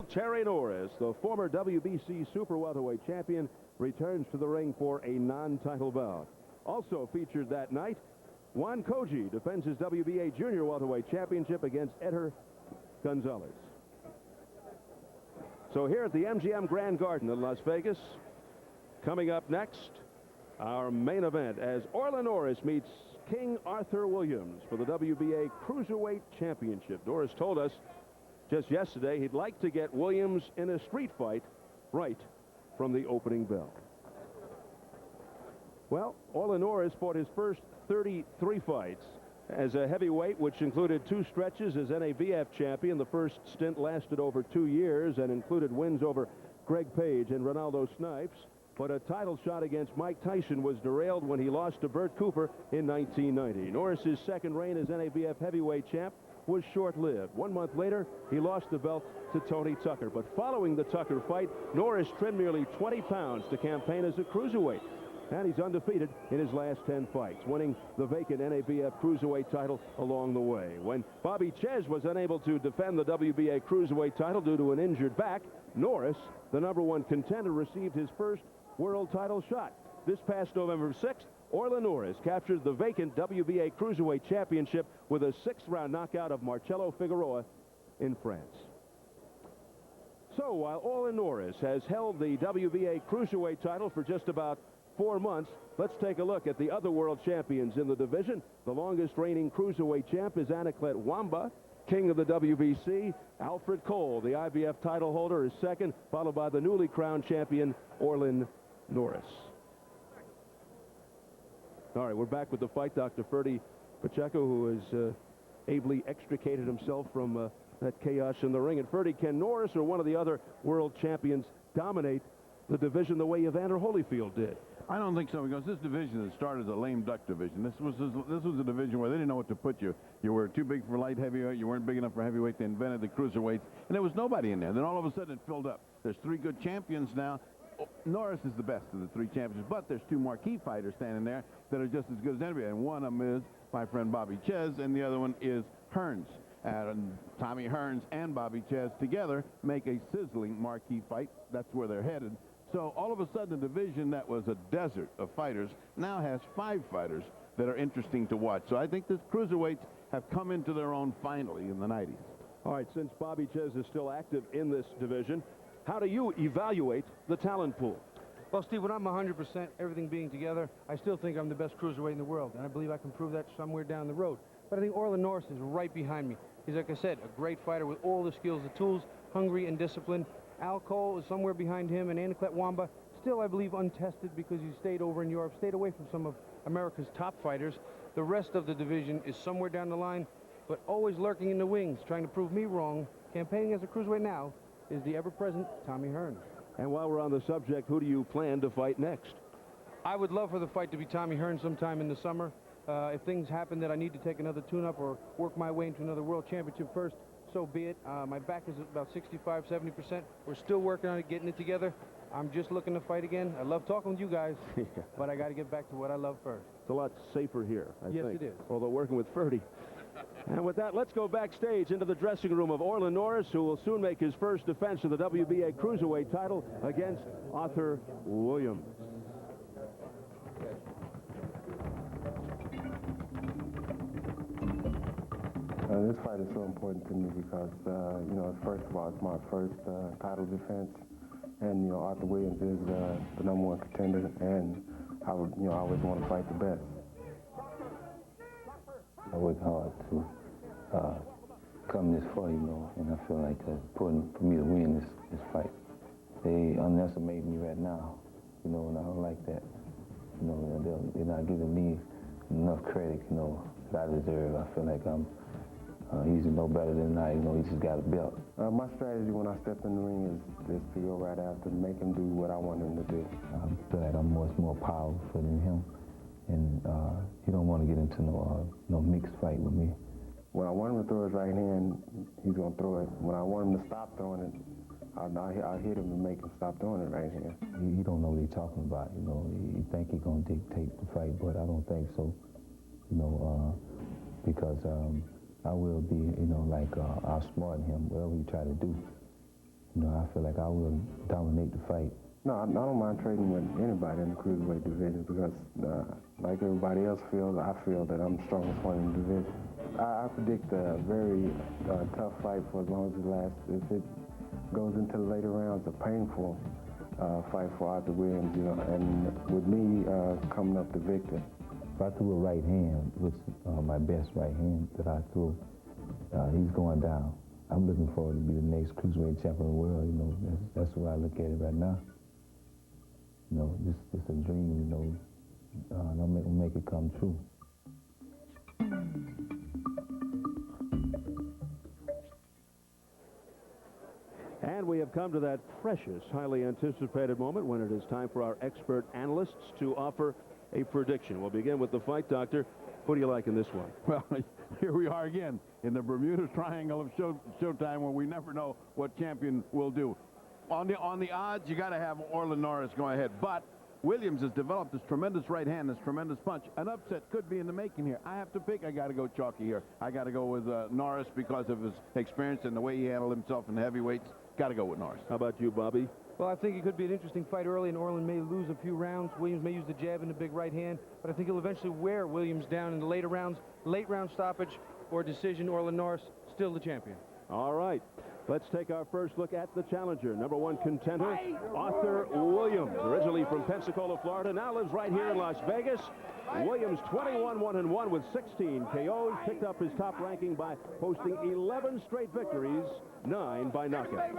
Terry Norris, the former WBC super welterweight champion, returns to the ring for a non-title bout. Also featured that night, Juan Koji defends his WBA junior welterweight championship against Eder Gonzalez. So here at the MGM Grand Garden in Las Vegas, coming up next, our main event as Orlin Norris meets King Arthur Williams for the WBA Cruiserweight Championship. Norris told us just yesterday he'd like to get Williams in a street fight right from the opening bell. Well, Orlin Norris fought his first 33 fights as a heavyweight, which included 2 stretches as NABF champion. The first stint lasted over 2 years and included wins over Greg Page and Ronaldo Snipes. But a title shot against Mike Tyson was derailed when he lost to Bert Cooper in 1990. Norris's second reign as NABF heavyweight champ was short-lived. 1 month later, he lost the belt to Tony Tucker. But following the Tucker fight, Norris trimmed nearly 20 pounds to campaign as a cruiserweight. And he's undefeated in his last 10 fights, winning the vacant NABF Cruiserweight title along the way. When Bobby Ches was unable to defend the WBA Cruiserweight title due to an injured back, Norris, the #1 contender, received his first world title shot. This past November 6th, Orlin Norris captured the vacant WBA Cruiserweight Championship with a 6th-round knockout of Marcelo Figueroa in France. So while Orlin Norris has held the WBA Cruiserweight title for just about 4 months, let's take a look at the other world champions in the division. The longest reigning cruiserweight champ is Anaclet Wamba, king of the WBC. Alfred Cole, the IBF title holder, is second, followed by the newly crowned champion, Orlin Norris. All right, we're back with the fight. Dr. Ferdy Pacheco, who has ably extricated himself from that chaos in the ring. And Ferdy, can Norris or one of the other world champions dominate the division the way Evander Holyfield did? I don't think so, because this division that started as a lame duck division. This was a division where they didn't know what to put you. You were too big for light heavyweight. You weren't big enough for heavyweight. They invented the cruiserweights, and there was nobody in there. Then all of a sudden it filled up. There's 3 good champions now. Norris is the best of the 3 champions, but there's 2 marquee fighters standing there that are just as good as anybody. And one of them is my friend Bobby Ches, and the other one is Hearns. And Tommy Hearns and Bobby Ches together make a sizzling marquee fight. That's where they're headed. So all of a sudden, the division that was a desert of fighters now has 5 fighters that are interesting to watch. So I think the cruiserweights have come into their own finally in the 90s. All right, since Bobby Ches is still active in this division, how do you evaluate the talent pool? Well, Steve, when I'm 100%, everything being together, I still think I'm the best cruiserweight in the world, and I believe I can prove that somewhere down the road. But I think Orlin Norris is right behind me. He's, like I said, a great fighter with all the skills, the tools, hungry and disciplined. Al Cole is somewhere behind him, and Anaclet Wamba, still, I believe, untested because he stayed over in Europe, stayed away from some of America's top fighters. The rest of the division is somewhere down the line, but always lurking in the wings, trying to prove me wrong. Campaigning as a cruiserweight now is the ever-present Tommy Hearns. And while we're on the subject, who do you plan to fight next? I would love for the fight to be Tommy Hearns sometime in the summer. If things happen that I need to take another tune-up or work my way into another world championship first, so be it. My back is about 65–70%. We're still working on it, getting it together. I'm just looking to fight again. I love talking with you guys, but I got to get back to what I love first. It's a lot safer here, I think. Yes, it is. Although working with Ferdy. And with that, let's go backstage into the dressing room of Orlin Norris, who will soon make his first defense of the WBA Cruiserweight title against Arthur Williams. This fight is so important to me because, you know, first of all, it's my first title defense, and, you know, Arthur Williams is the #1 contender, and I would, you know, I always want to fight the best. I work hard to come this far, you know, and I feel like it's important for me to win this fight. They underestimate me right now, you know, and I don't like that. You know, they're not giving me enough credit, you know, that I deserve. I feel like he's no better than I, you know, he just got a belt. My strategy when I step in the ring is just to go right after, make him do what I want him to do. I feel like I'm much more powerful than him, and he don't want to get into no mixed fight with me. When I want him to throw his right hand, he's going to throw it. When I want him to stop throwing it, I'll hit him and make him stop throwing it right hand. He don't know what he's talking about, you know. He think he's going to dictate the fight, but I don't think so, you know, because I will be, you know, like outsmarting him, whatever he try to do. You you know, I feel like I will dominate the fight. No, I don't mind trading with anybody in the cruiserweight division because, like everybody else feels, I feel that I'm the strongest one in the division. I predict a very tough fight for as long as it lasts. If it goes into the later rounds, a painful fight for Arthur Williams, you know, and with me coming up the victor. If I threw a right hand, which my best right hand that I threw, he's going down. I'm looking forward to be the next cruiserweight champion of the world. You know, that's the way I look at it right now. You know, it's a dream. You know, and I'll make it come true. And we have come to that precious, highly anticipated moment when it is time for our expert analysts to offer a prediction. We'll begin with the fight, Doctor. Who do you like in this one? Well, here we are again in the Bermuda Triangle of Showtime, where we never know what champion will do. On the odds, you got to have Orlin Norris go ahead, but Williams has developed this tremendous right hand, this tremendous punch. An upset could be in the making here. I have to pick. I got to go chalky here. I got to go with Norris because of his experience and the way he handled himself in the heavyweights. Got to go with Norris. How about you, Bobby? Well, I think it could be an interesting fight early, and Orlin may lose a few rounds. Williams may use the jab and the big right hand, but I think he'll eventually wear Williams down in the later rounds. Late round stoppage or decision, Orlin Norris still the champion. All right. Let's take our first look at the challenger. #1 contender, Arthur Williams. Originally from Pensacola, Florida, now lives right here in Las Vegas. Williams 21-1-1 with 16 KOs. Picked up his top ranking by posting 11 straight victories, 9 by knockout.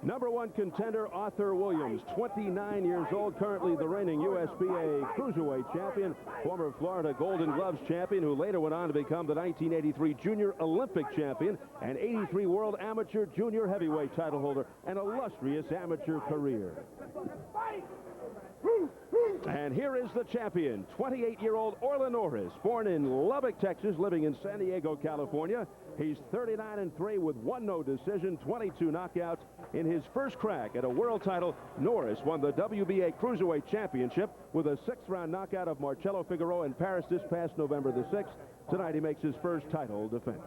#1 contender, Arthur Williams, 29 years old, currently the reigning USBA Cruiserweight champion, former Florida Golden Gloves champion, who later went on to become the 1983 Junior Olympic champion and 83 World Amateur Junior Heavyweight title holder, an illustrious amateur career. And here is the champion, 28-year-old Orlin Norris, born in Lubbock, Texas, living in San Diego, California. He's 39-3 with 1 no decision, 22 knockouts. In his first crack at a world title, Norris won the WBA Cruiserweight Championship with a 6th-round knockout of Marcelo Figueroa in Paris this past November the 6th. Tonight he makes his first title defense.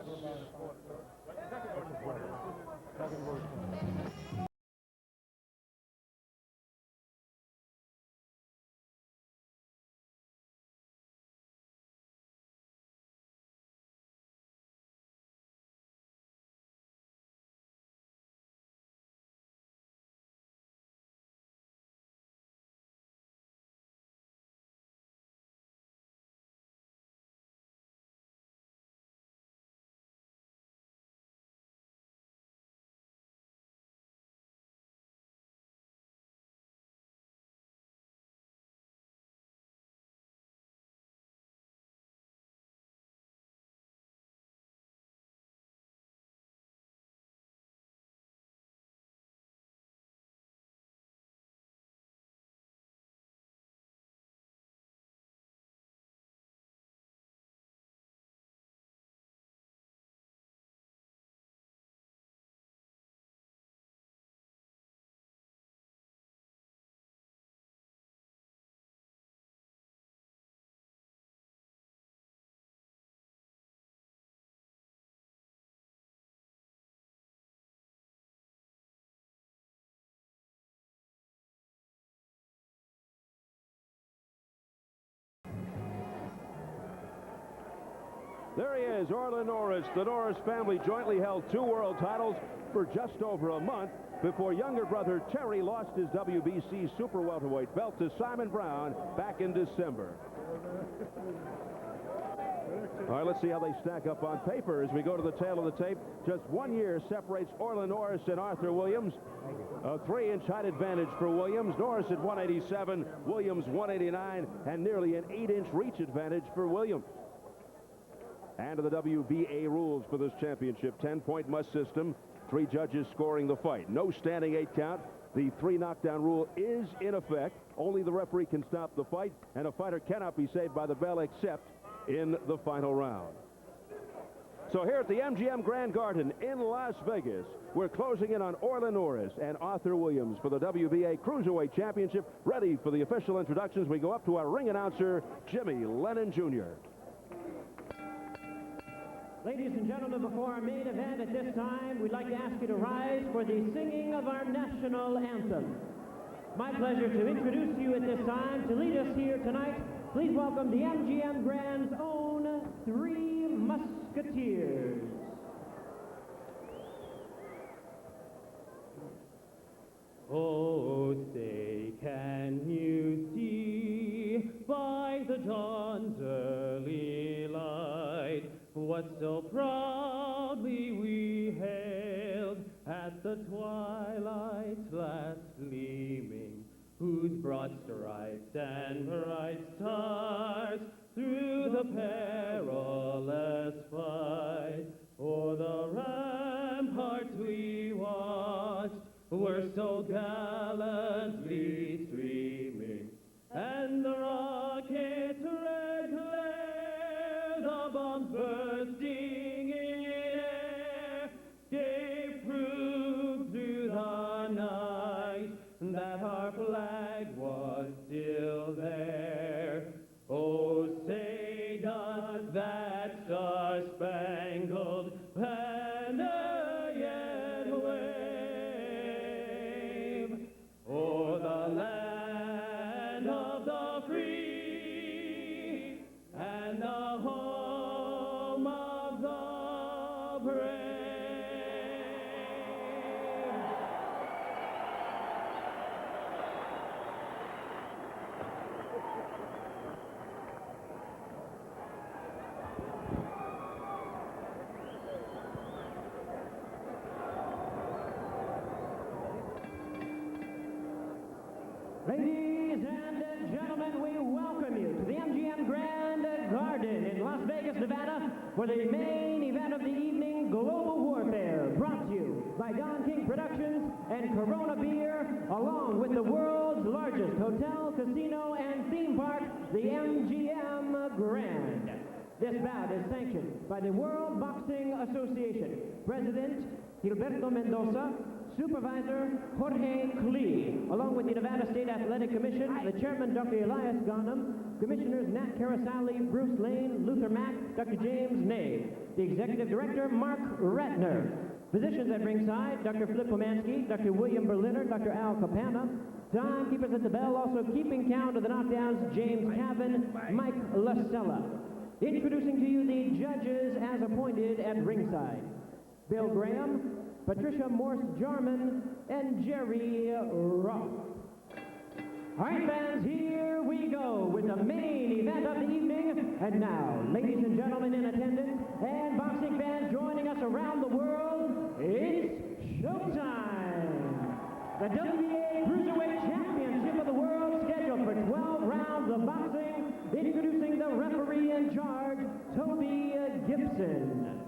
There he is, Orlin Norris. The Norris family jointly held 2 world titles for just over a month before younger brother Terry lost his WBC super welterweight belt to Simon Brown back in December. All right, let's see how they stack up on paper as we go to the tail of the tape. Just 1 year separates Orlin Norris and Arthur Williams. A 3-inch height advantage for Williams. Norris at 187, Williams 189, and nearly an 8-inch reach advantage for Williams. And to the WBA rules for this championship, 10-point must system, 3 judges scoring the fight. No standing 8 count. The 3 knockdown rule is in effect. Only the referee can stop the fight, and a fighter cannot be saved by the bell except in the final round. So here at the MGM Grand Garden in Las Vegas, we're closing in on Orlin Norris and Arthur Williams for the WBA Cruiserweight Championship. Ready for the official introductions, we go up to our ring announcer, Jimmy Lennon Jr. Ladies and gentlemen, before our main event at this time, we'd like to ask you to rise for the singing of our national anthem. My pleasure to introduce you at this time. To lead us here tonight, please welcome the MGM Grand's own 3 Musketeers. Oh, say, can you see by the dawn's early light what so proudly we hailed at the twilight's last gleaming, whose broad stripes and bright stars through the perilous fight o'er the ramparts we watched were so gallantly streaming, and the rockets red glare, the bombs bursting in air, gave proof through the night that our flag was still there. Oh, say does that star-spangled banner yet wave o'er the land of the free and the home of the brave? Ladies and gentlemen, we welcome you to the MGM Grand Garden in Las Vegas, Nevada, for the main event of the evening, Global Warfare, brought to you by Don King Productions and Corona Beer, along with the world's largest hotel, casino, and theme park, the MGM Grand. This bout is sanctioned by the World Boxing Association, President Gilberto Mendoza, Supervisor Jorge Klee, along with the Nevada State Athletic Commission, the Chairman Dr. Elias Ghanem, Commissioners Nat Carasali, Bruce Lane, Luther Mack, Dr. James Ney, the Executive Director Mark Ratner, physicians at ringside, Dr. Flip Pomansky, Dr. William Berliner, Dr. Al Capana, timekeepers at the bell, also keeping count of the knockdowns, James Cavan, Mike Lasella. Introducing to you the judges as appointed at ringside, Bill Graham, Patricia Morse-Jarman, and Jerry Roth. All right, fans, here we go with the main event of the evening. And now, ladies and gentlemen in attendance and boxing fans joining us around the world, it's showtime. The WBA Cruiserweight Championship of the World, scheduled for 12 rounds of boxing. Introducing the referee in charge, Toby Gibson.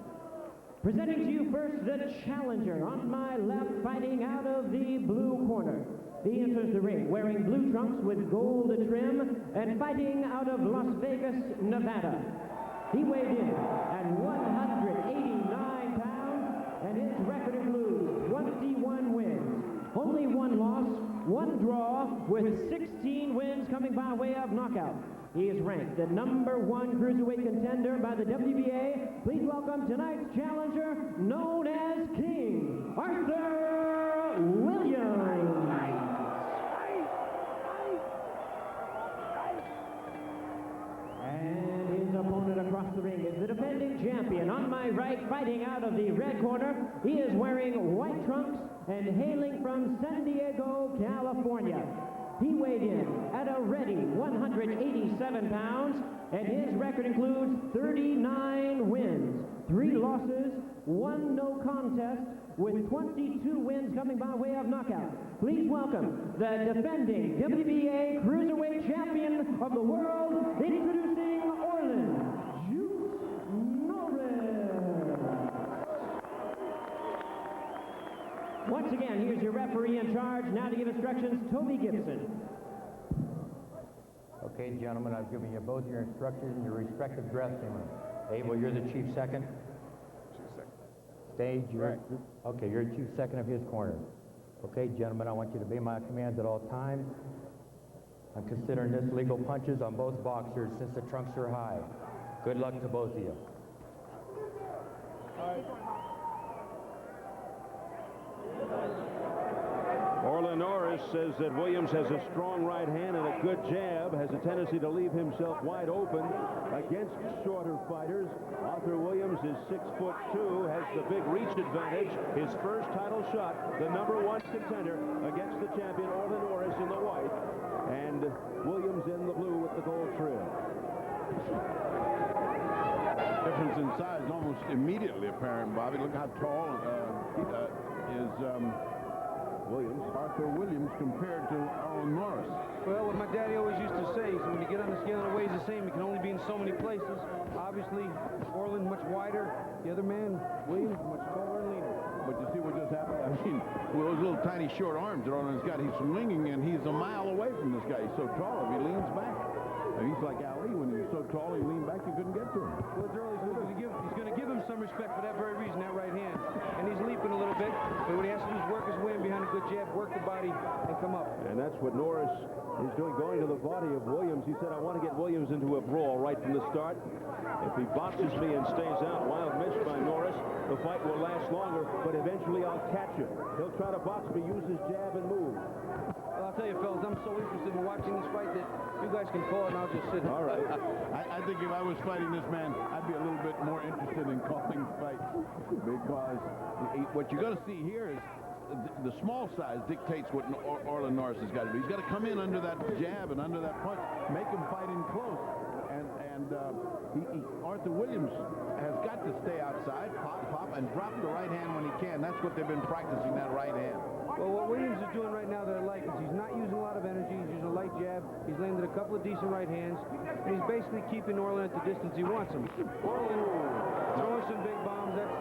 Presenting to you first the challenger on my left, fighting out of the blue corner. He enters the ring wearing blue trunks with gold trim and fighting out of Las Vegas, Nevada. He weighed in at 189 pounds, and his record includes 21 wins, only 1 loss, 1 draw, with 16 wins coming by way of knockout. He is ranked the #1 cruiserweight contender by the WBA. Please welcome tonight's challenger, known as King, Arthur Williams. And his opponent across the ring is the defending champion. On my right, fighting out of the red corner, he is wearing white trunks and hailing from San Diego, California. He weighed in at a ready 187 pounds, and his record includes 39 wins, 3 losses, 1 no contest, with 22 wins coming by way of knockout. Please welcome the defending WBA Cruiserweight Champion of the world, introducing Orlin Norris. Once again, here's your referee in charge. Now to give instructions, Toby Gibson. Okay, gentlemen, I've given you both your instructions in your respective dressing room. Abel, you're the chief second. Chief second. Stage, you're okay. You're chief second of his corner. Okay, gentlemen, I want you to obey my commands at all times. I'm considering this legal punches on both boxers since the trunks are high. Good luck to both of you. All right. Orlin Norris says that Williams has a strong right hand and a good jab, has a tendency to leave himself wide open against shorter fighters. Arthur Williams is 6'2", has the big reach advantage. His first title shot, the #1 contender against the champion Orlin Norris in the white, and Williams in the blue with the gold trim. Difference in size almost immediately apparent, Bobby. Look how tall is Arthur Williams compared to Orlin Norris. Well, what my daddy always used to say is when you get on the scale and it weighs the same, you can only be in so many places. Obviously, Orlin much wider. The other man, Williams, much taller and leaner. But you see what just happened? I mean, with those little tiny short arms that Orlin's got, he's swinging, and he's a mile away from this guy. He's so tall, if he leans back. And he's like Ali. When he was so tall, he leaned back, you couldn't get to him. Well, he's going to give him some respect for that very reason, that right hand. And he's leaping a little bit, but what he has to do is work his way in behind a good jab, work the body, and come up. And that's what Norris is doing, going to the body of Williams. He said, I want to get Williams into a brawl right from the start. If he boxes me and stays out, wild miss by Norris, the fight will last longer, but eventually I'll catch him. He'll try to box me, use his jab, and move. Well, I'll tell you, fellas, I'm so interested in watching this fight that you guys can call it, and I'll just sit. All right. I think if I was fighting this man, I'd be a little bit more interested in calling the fight, because what you're going to see here is the small size dictates what Orlin Norris has got to do. He's got to come in under that jab and under that punch, make him fight in close. And Arthur Williams has got to stay outside, pop, and drop the right hand when he can. That's what they've been practicing, that right hand. Well, what Williams is doing right now that I like is he's not using a lot of energy. He's using a light jab. He's landed a couple of decent right hands. And he's basically keeping Orlin at the distance he wants him. Orlin throwing some big bombs. That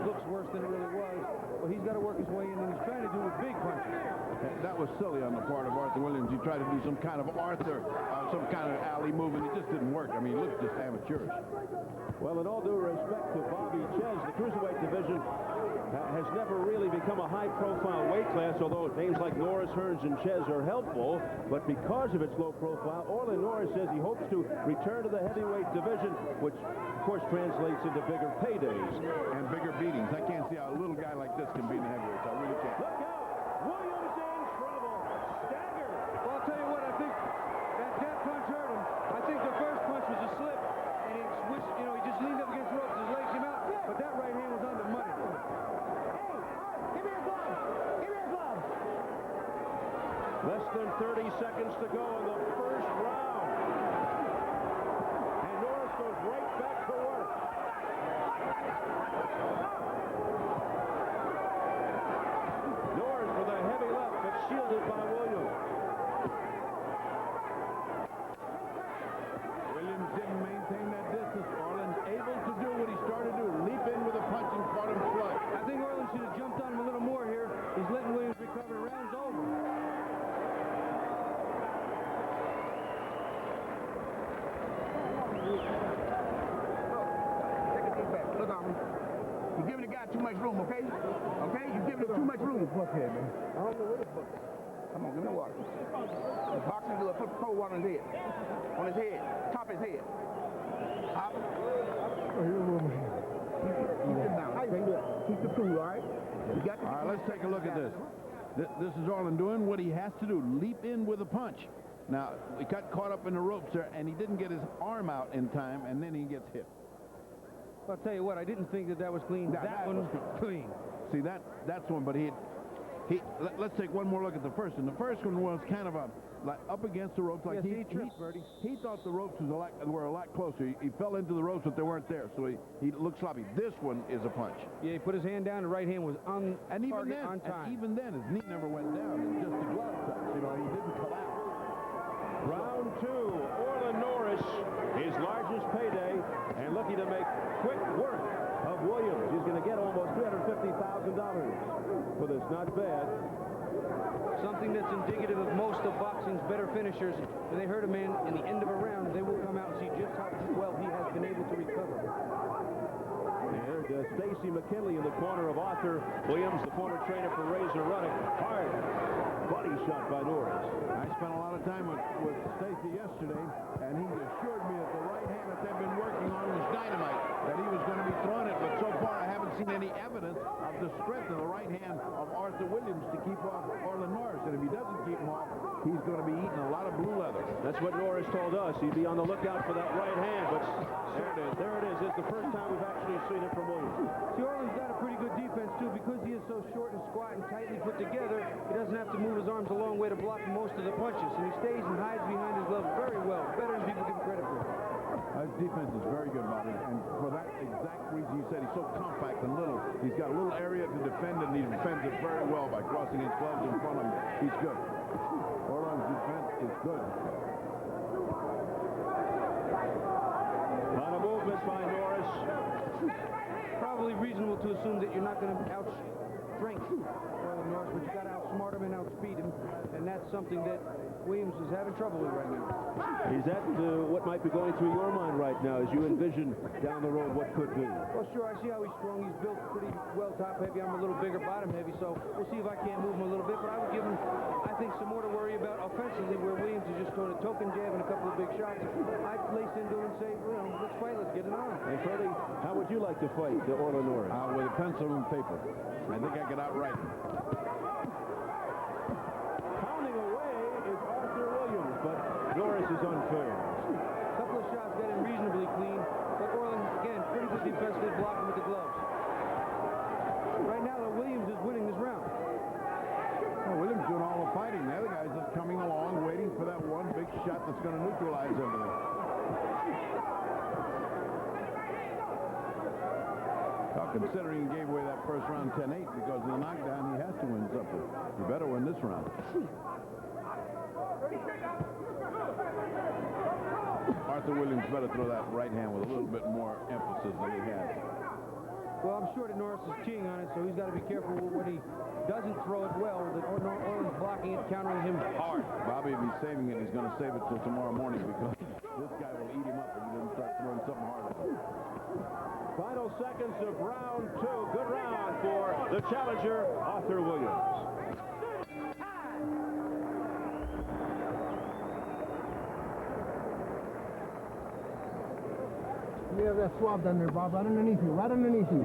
looks worse than it really was. Well, he's got to work his way in, and he's trying to do with big punches. That was silly on the part of Arthur Williams. He tried to do some kind of some kind of alley move, and it just didn't work. I mean, he looked just amateurish. Well, in all due respect to Bobby Ches, the cruiserweight division has never really become a high-profile weight class, although names like Norris, Hearns, and Ches are helpful. But because of its low profile, Orlin Norris says he hopes to return to the heavyweight division, which, of course, translates into bigger paydays. And bigger beatings. I can't see how a little guy like this can beat the heavyweights. I really can't. Look out! Williams in trouble. Stagger. Well, I'll tell you what, I think that jab punch hurt him. I think the first punch was a slip, and he switched, he just leaned up against the ropes, his legs came out, but that right hand was on the money. Less than 30 seconds to go in the first round. And Norris goes right back to work. Norris with a heavy left, but shielded by Williams. Williams didn't maintain that distance. Orlin's able to do what he started to do, leap in with a punch and caught him flush. I think Orlin should have jumped on him a little more here. He's letting Williams recover. Round's over. Look on him. You're giving the guy too much room, okay? Okay? You're giving him too much room. What's here, man? I don't know what it's book. Come on, give me the water. The boxing do a put cold water on his head. On his head. Top of his head. Up. Keep it down. Keep the cool, all right? You got to. All right, let's take a look at this. This is Orlin doing what he has to do, leap in with a punch. Now, he got caught up in the ropes there, and he didn't get his arm out in time, and then he gets hit. I'll tell you what, I didn't think that was clean. That one was clean. See, that's one, but let's take one more look at the first one. The first one was kind of like up against the ropes. Like yes, he thought the ropes were a lot closer. He fell into the ropes, but they weren't there, so he looked sloppy. This one is a punch. Yeah, he put his hand down. The right hand was on target, on time. And even then, his knee never went down. It's just a glove touch. You know, he didn't collapse. Round 2, Orlin Norris, his largest payday, and looking to make quick work of Williams. He's going to get almost $350,000 for this. Not bad. Something that's indicative of most of boxing's better finishers. When they hurt a man in the end of a round, they will come out and see just how well he has been able to recover. There's Stacy McKinley in the corner of Arthur Williams, the former trainer for Razor Running. Hard body shot by Norris. I spent a lot of time with Stacy yesterday, and he assured me that the right hand that they've been working on was dynamite, that he was going to be throwing it, but so far I haven't seen any evidence of the strength of the right hand of Arthur Williams to keep off Orlin Norris, and if he doesn't keep him off, he's going to be eating a lot of blue leather. That's what Norris told us. He'd be on the lookout for that right hand, but there it is. There it is. It's the first time we've actually seen it from Williams. See, Orlin's got a pretty good defense, too. Because he is so short and squat and tightly put together, he doesn't have to move his arms a long way to block most of the punches, and he stays and hides behind his gloves very well, better than people give him credit for. His defense is very good, Bobby, and for that exact reason you said, he's so compact and little. He's got a little area to defend, and he defends it very well by crossing his gloves in front of him. He's good. Orlin's defense is good. On a movement by Norris. Probably reasonable to assume that you're not going to out-strength Orlin Norris, but you got to outsmart him and outspeed him, and that's something that Williams is having trouble with right now. Is that what might be going through your mind right now as you envision down the road what could be? Well, sure, I see how he's strong. He's built pretty well top heavy. I'm a little bigger bottom heavy, so we'll see if I can't move him a little bit, but I would give him, I think, some more to worry about offensively, where Williams is just throwing a token jab and a couple of big shots. I'd lace into him and say, you know, let's fight, let's get it on. And Freddie, how would you like to fight Orlin Norris? With a pencil and paper. I think I could outright him. Pounding away is Arthur Williams, but Norris is unfair. A couple of shots got him reasonably clean, but Orlin, again, pretty good defensively blocking with the gloves. Right now, though, Williams is winning this round. Well, Williams doing all the fighting. The other guy's just coming along, waiting for that one big shot that's going to neutralize everything. Considering he gave away that first round 10-8 because of the knockdown, he has to win something. He better win this round. Arthur Williams better throw that right hand with a little bit more emphasis than he has. Well, I'm sure that Norris is keying on it, so he's got to be careful when he doesn't throw it well, that Orlin's blocking it, countering him hard. Bobby, if he's saving it, he's going to save it till tomorrow morning because this guy will eat him up if he doesn't start throwing something hard at him. Final seconds of round 2. Good round for the challenger, Arthur Williams. You have that swab down there, Bob, right underneath you, right underneath you.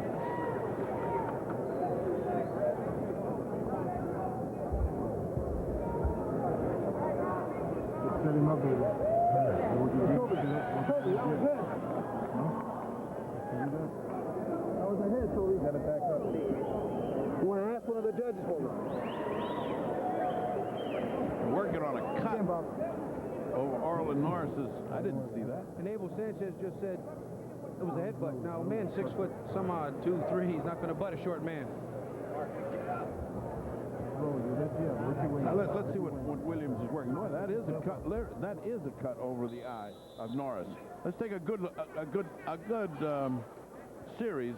Just set him up there. Toby, that was good. That was a hit, Toby. Got it back up. You want to ask one of the judges for me? Working on a cut over Orlin Norris's. I didn't see that. And Abel Sanchez just said it was a headbutt. Now, a man 6 foot some odd, 2'3", he's not going to butt a short man. Now let's see what Williams is working. Boy, that is a cut. That is a cut over the eye of Norris. Let's take a good series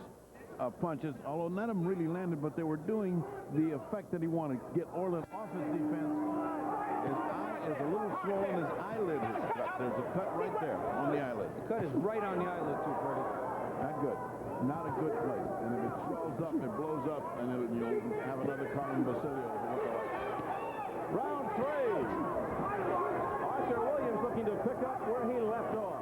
of punches. Although none of them really landed, but they were doing the effect that he wanted. Get Orlin off his defense. His eye is a little swollen. His eyelid is cut. There's a cut right there on the eyelid. The cut is right on the eyelid too, Freddie. Not good. Not a good place. And if it swells up, it blows up, and you'll have another Carmen Basilio. Round 3. Arthur Williams looking to pick up where he left off.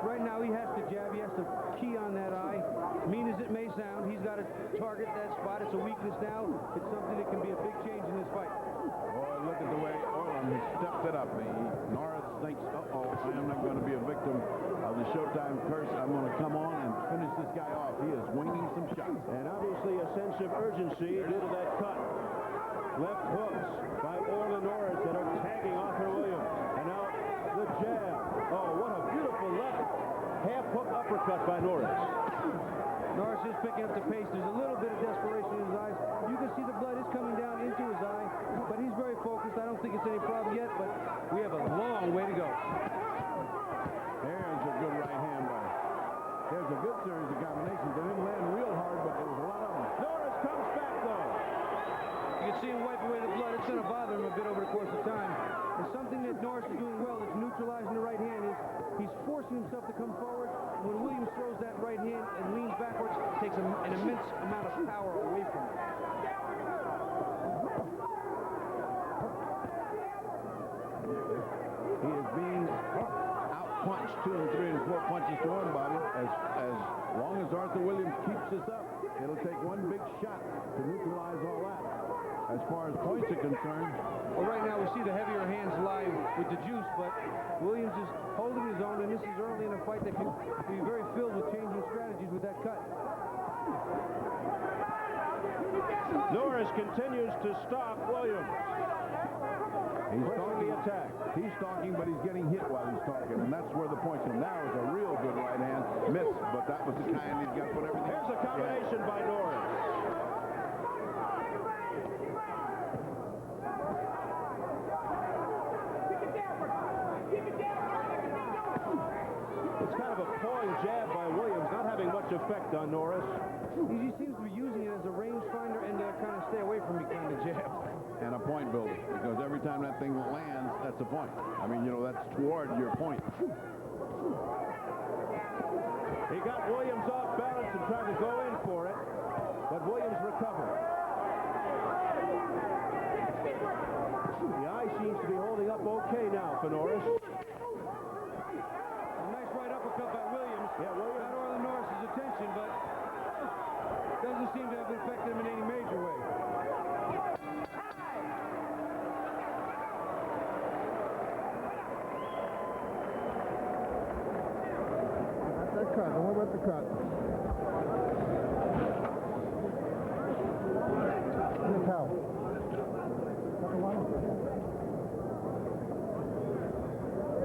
Right now, he has to the jab. He has to key on that eye. Mean as it may sound, he's got to target that spot. It's a weakness now. It's something that can be a big change in this fight. Boy, look at the way Orlin has stepped it up. Norris thinks, uh-oh, I am not going to be a victim of the Showtime curse. I'm going to come on and finish this guy off. He is winging some shots. And obviously a sense of urgency due to that cut. Left hooks by Orlin Norris that are tagging Arthur Williams. And now the jab. Oh, what a beautiful left half hook uppercut by Norris. Norris is picking up the pace. There's a little bit of desperation in his eyes. You can see the blood is coming down into his eye, but he's very focused. I don't think it's any problem yet, but we have a long way to go. There's a good right hand by. There's a good series of combinations. They didn't land real hard, but there was a lot of them. Norris comes back, though. You can see him wipe away the blood. It's going to bother him a bit over the course of time. And something that Norris is doing well that's neutralizing the right hand is he's forcing himself to come forward. And when Williams throws that right hand and leans backwards, it takes an immense amount of power away from him. He is being out-punched 2 and 3 and 4 punches to one body. As long as Arthur Williams keeps this up, it'll take one big shot to neutralize all that. As far as points are concerned, well, right now we see the heavier hands live with the juice, but Williams is holding his own, and this is early in a fight that can be very filled with changing strategies with that cut. Norris continues to stop Williams. he's stalking the attack. He's stalking, but he's getting hit while he's stalking, and that's where the points come. Now is a real good right hand miss, but that was the kind he's got to put everything. Here's a combination by Norris. It's kind of a pawing jab by Williams, not having much effect on Norris. He seems to be using it as a rangefinder and kind of stay away from me kind of jab. And a point builder, because every time that thing lands, that's a point. I mean, you know, that's toward your point. He got Williams off balance and tried to go in for it, but Williams recovered. The eye seems to be holding up okay now for Norris. A nice right uppercut by Williams. Yeah, Williams. Got Orlin Norris's attention, but doesn't seem to have affected him in any major way. That cut. Don't worry about the cut. Look how.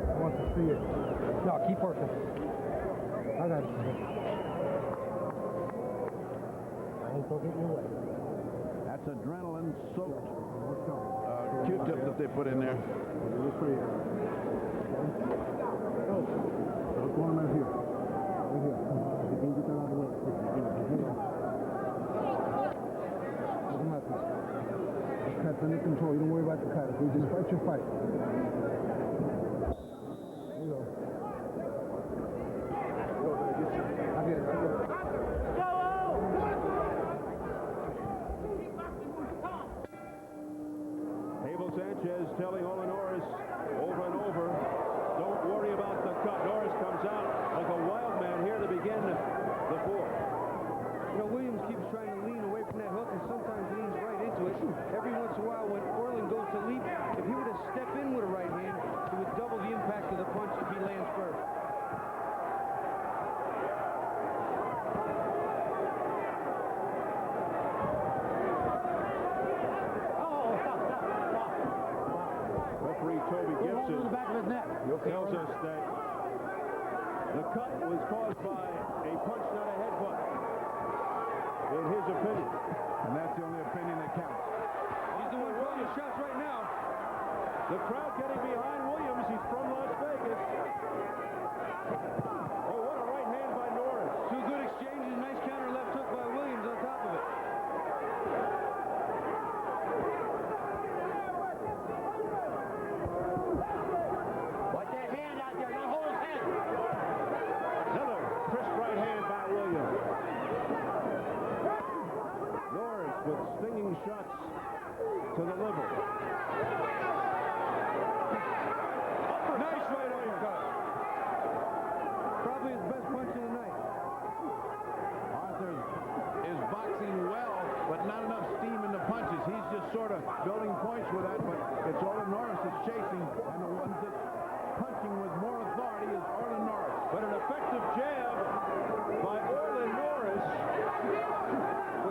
I want to see it. No, keep working. I got it. I ain't gonna get in your way. That's adrenaline-soaked Q-tip that they put in there. What's going on right here? Right here. You can get that out of the way. Doesn't matter. The cut's under control. You don't worry about the cut. You just fight your fight. There you go. I get it. Abel Sanchez telling Orlin Norris over and over, don't worry about the cut. Norris comes out like a wild man here to begin the fourth. You know, Williams keeps trying to lean away from that hook and sometimes leans right into it. Every once in a while when Orlin goes to leap, if he were to step in with a right hand, it would double the impact of the punch if he lands first. Referee Toby Gibson tells us that the cut was caused by a punch, not a headbutt, in his opinion. And that's the only opinion that counts. He's the one throwing his shots right now. The crowd getting behind Williams. He's from Las Vegas. Oh, what a right hand by Norris. Two good exchanges, nice counter left hook by Williams on top of it. Watch that hand out there. Don't hold his head. Another crisp right hand by Williams. Norris with stinging shots to the liver. Nice right uppercut. probably his best punch of the night. Arthur is boxing well, but not enough steam in the punches. He's just sort of building points with that, but it's Orlin Norris that's chasing, and the ones that's punching with more authority is Orlin Norris. But an effective jab by Orlin Norris.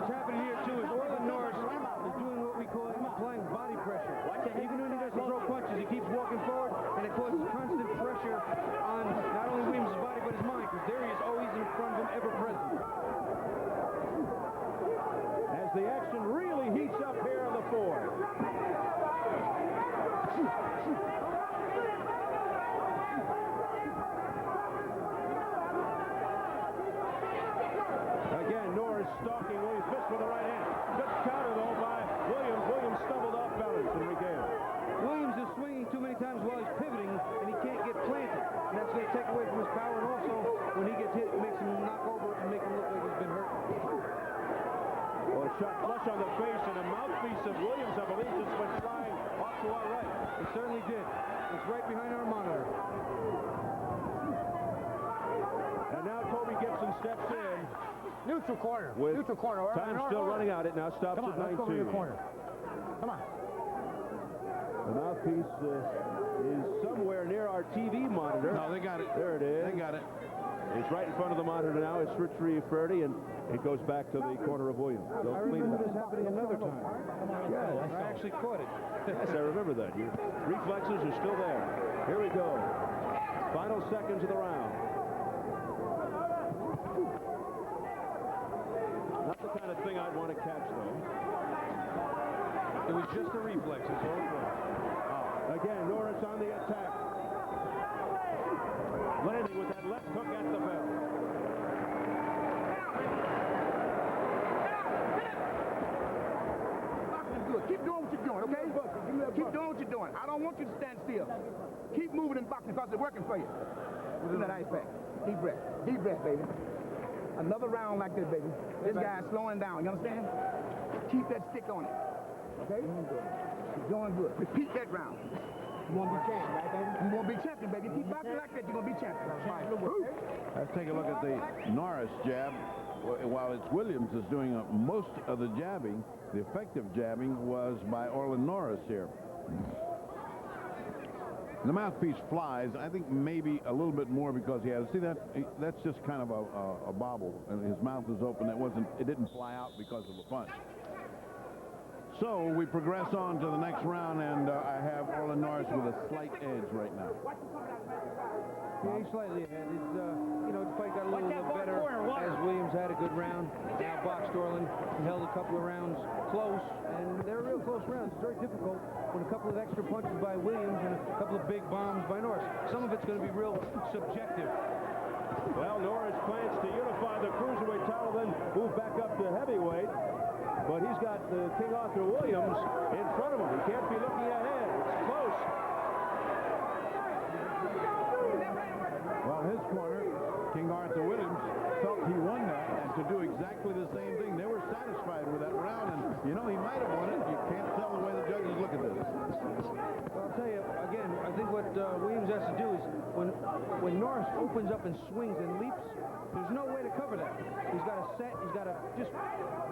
What's happening here, too, is Orlin Norris is doing what we call applying body pressure. Even when he doesn't throw punches, he keeps walking forward, and it causes constant pressure on not only Williams' body, but his mind, because there he is always in front of him, ever present. As the action really heats up here on the fourth. Again, Norris stalking Williams, missed with the right hand. Good counter, though, by Williams. Williams stumbled off balance and regained. Williams is swinging too many times while he's pivoting, and he can't get planted. And that's going to take away from his power, and also, when he gets hit, it makes him knock over and make him look like he's been hurt. Well, a shot flush on the face, and a mouthpiece of Williams, I believe, just went flying off to our right. It certainly did. It's right behind our monitor. And now Toby Gibson steps in. Neutral corner. With Neutral corner. time still running out. It now stops Come on, at 19. let's go to your corner. Come on. The mouthpiece is somewhere near our TV monitor. No, they got it. There it is. They got it. It's right in front of the monitor now. It's Richard Ferdy, and it goes back to the corner of Williams. They'll I clean it remember up. this happening another time. Yes. I actually caught it. Yes, I remember that. Your reflexes are still there. Here we go. Final seconds of the round. Not the kind of thing I'd want to catch, though. It was just a reflex. It's all it was. Again, Norris on the attack. Landing with that left hook at the bell. Boxing is good. Keep doing what you're doing, okay? Keep doing what you're doing. I don't want you to stand still. Keep moving in boxing because it's working for you. Give that ice pack. Deep breath. Deep breath, baby. Another round like this, baby. This guy's slowing down. You understand? Keep that stick on it. Okay? You're doing good. Repeat that round. You want to be champion, right, baby? You want to be champion, baby. Keep boxing like that, you're going to be champion. Let's take a look at the Norris jab. While it's Williams is doing most of the jabbing, the effective jabbing was by Orlin Norris here. The mouthpiece flies. I think maybe a little bit more because he has. See that? That's just kind of a bobble, and his mouth is open. It didn't fly out because of a punch. So we progress on to the next round, and I have Orlin Norris with a slight edge right now. Yeah, he's slightly ahead. It's, you know, the fight got a little bit better as Williams had a good round. Now boxed Orlin. He held a couple of rounds close, and they're real close rounds. It's very difficult with a couple of extra punches by Williams and a couple of big bombs by Norris. Some of it's going to be real subjective. Well, Norris plans to unify the cruiserweight title, then move back up to heavyweight. But he's got King Arthur Williams in front of him. He can't be looking ahead. It's close. Well, his corner, King Arthur Williams, felt he won that, and to do exactly the same thing. They were satisfied with that round, and you know, he might have won it. You can't tell the way the judges look at this. Well, I'll tell you, again, I think what Williams has to do is when Norris opens up and swings and leaps, there's no way to cover that. He's got to set, he's got to just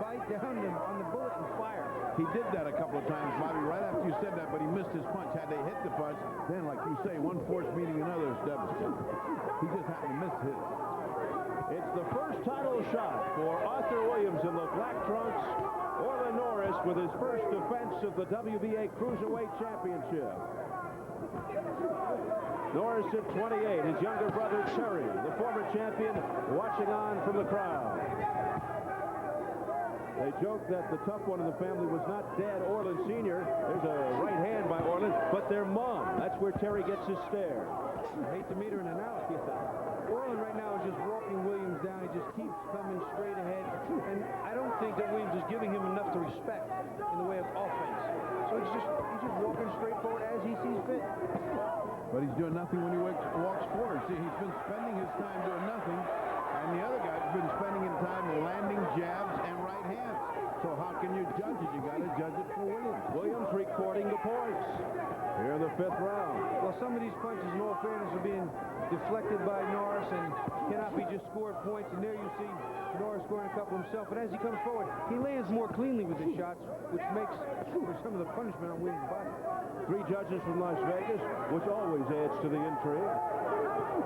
bite down on the bullet and fire. He did that a couple of times, Bobby, right after you said that, but he missed his punch. Had they hit the punch, then, like you say, one force meeting another is devastating. He just happened to miss his. It's the first title shot for Arthur Williams in the black trunks. Orlin Norris with his first defense of the WBA Cruiserweight Championship. Norris at 28, his younger brother Terry, the former champion, watching on from the crowd. They joked that the tough one in the family was not Dad Orlin Sr. There's a right hand by Orlin, but their mom. That's where Terry gets his stare. I hate to meet her in an alley. Orlin right now is just walking Williams down. He just keeps coming straight ahead. And I don't think that Williams is giving him enough to respect in the way of offense. So he's just walking straight forward as he sees fit. But he's doing nothing when he walks forward. See, he's been spending his time doing nothing, and the other guy's been spending his time landing jabs and right hands. So how can you judge it? You got to judge it for Williams. Williams recording the points here in the fifth round. Well, some of these punches, in all fairness, are being deflected by Norris and cannot be just scored points. And there you see Norris scoring a couple himself. But as he comes forward, he lands more cleanly with his shots, which makes for some of the punishment on Williams' body. 3 judges from Las Vegas, which always adds to the intrigue.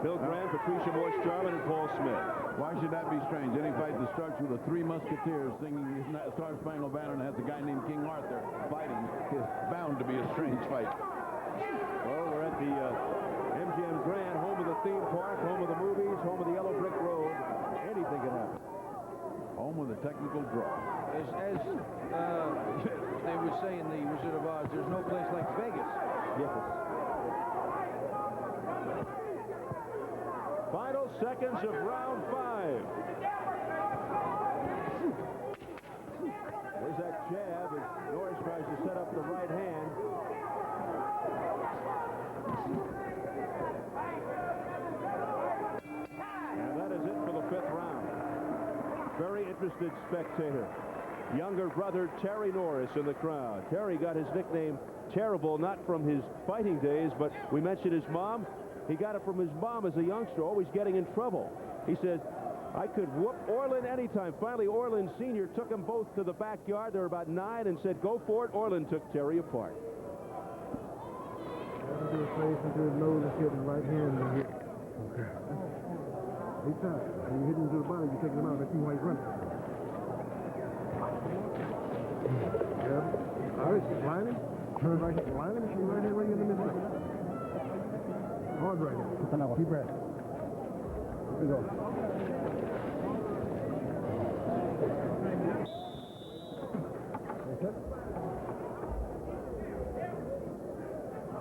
Bill Grant, Patricia Morse-Jarman, and Paul Smith. Why should that be strange? Any fight that starts with the 3 Musketeers singing the Star Spangled Banner and has a guy named King Arthur fighting is bound to be a strange fight. Well, we're at the MGM Grand, home of the theme park, home of the movies, home of the Yellow Brick Road. Anything can happen. Home with a technical draw. As they would say in the Wizard of Oz, there's no place like Vegas. Yes. Final seconds of round 5. There's that jab as Norris tries to set up the right hand. And that is it for the 5th round. Very interested spectator. Younger brother Terry Norris in the crowd. Terry got his nickname Terrible not from his fighting days, but we mentioned his mom. He got it from his mom as a youngster, always getting in trouble. He said, I could whoop Orlin anytime. Finally, Orlin Sr. took them both to the backyard. They were about 9 and said, go for it. Orlin took Terry apart. Into his face, into his nose, and hit his right hand and hit. Okay. 8 times. When you hit him to the body, you take him out. Let's see why he's running. Yeah. All right, line him. Turn right hand. Line him. Shoot right hand right in the middle. Hard right hand. Keep breath. Here we go.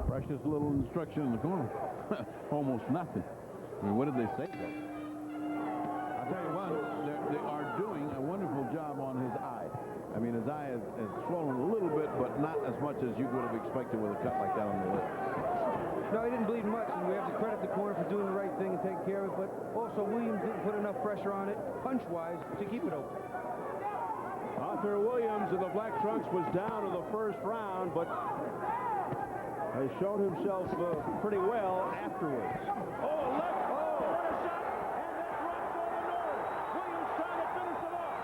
Precious little instruction in the corner. Almost nothing. I mean, what did they say there? I'll tell you what, they are doing a wonderful job on his eye. I mean, his eye has swollen a little bit, but not as much as you would have expected with a cut like that on the lid. No, he didn't bleed much, and we have to credit the corner for doing the right thing and taking care of it, but also Williams didn't put enough pressure on it, punch-wise, to keep it open. Arthur Williams in the black trunks was down in the 1st round, but has shown himself pretty well afterwards. Oh, left! Oh, what a shot! And that drops over Norris. Williams trying to finish it off.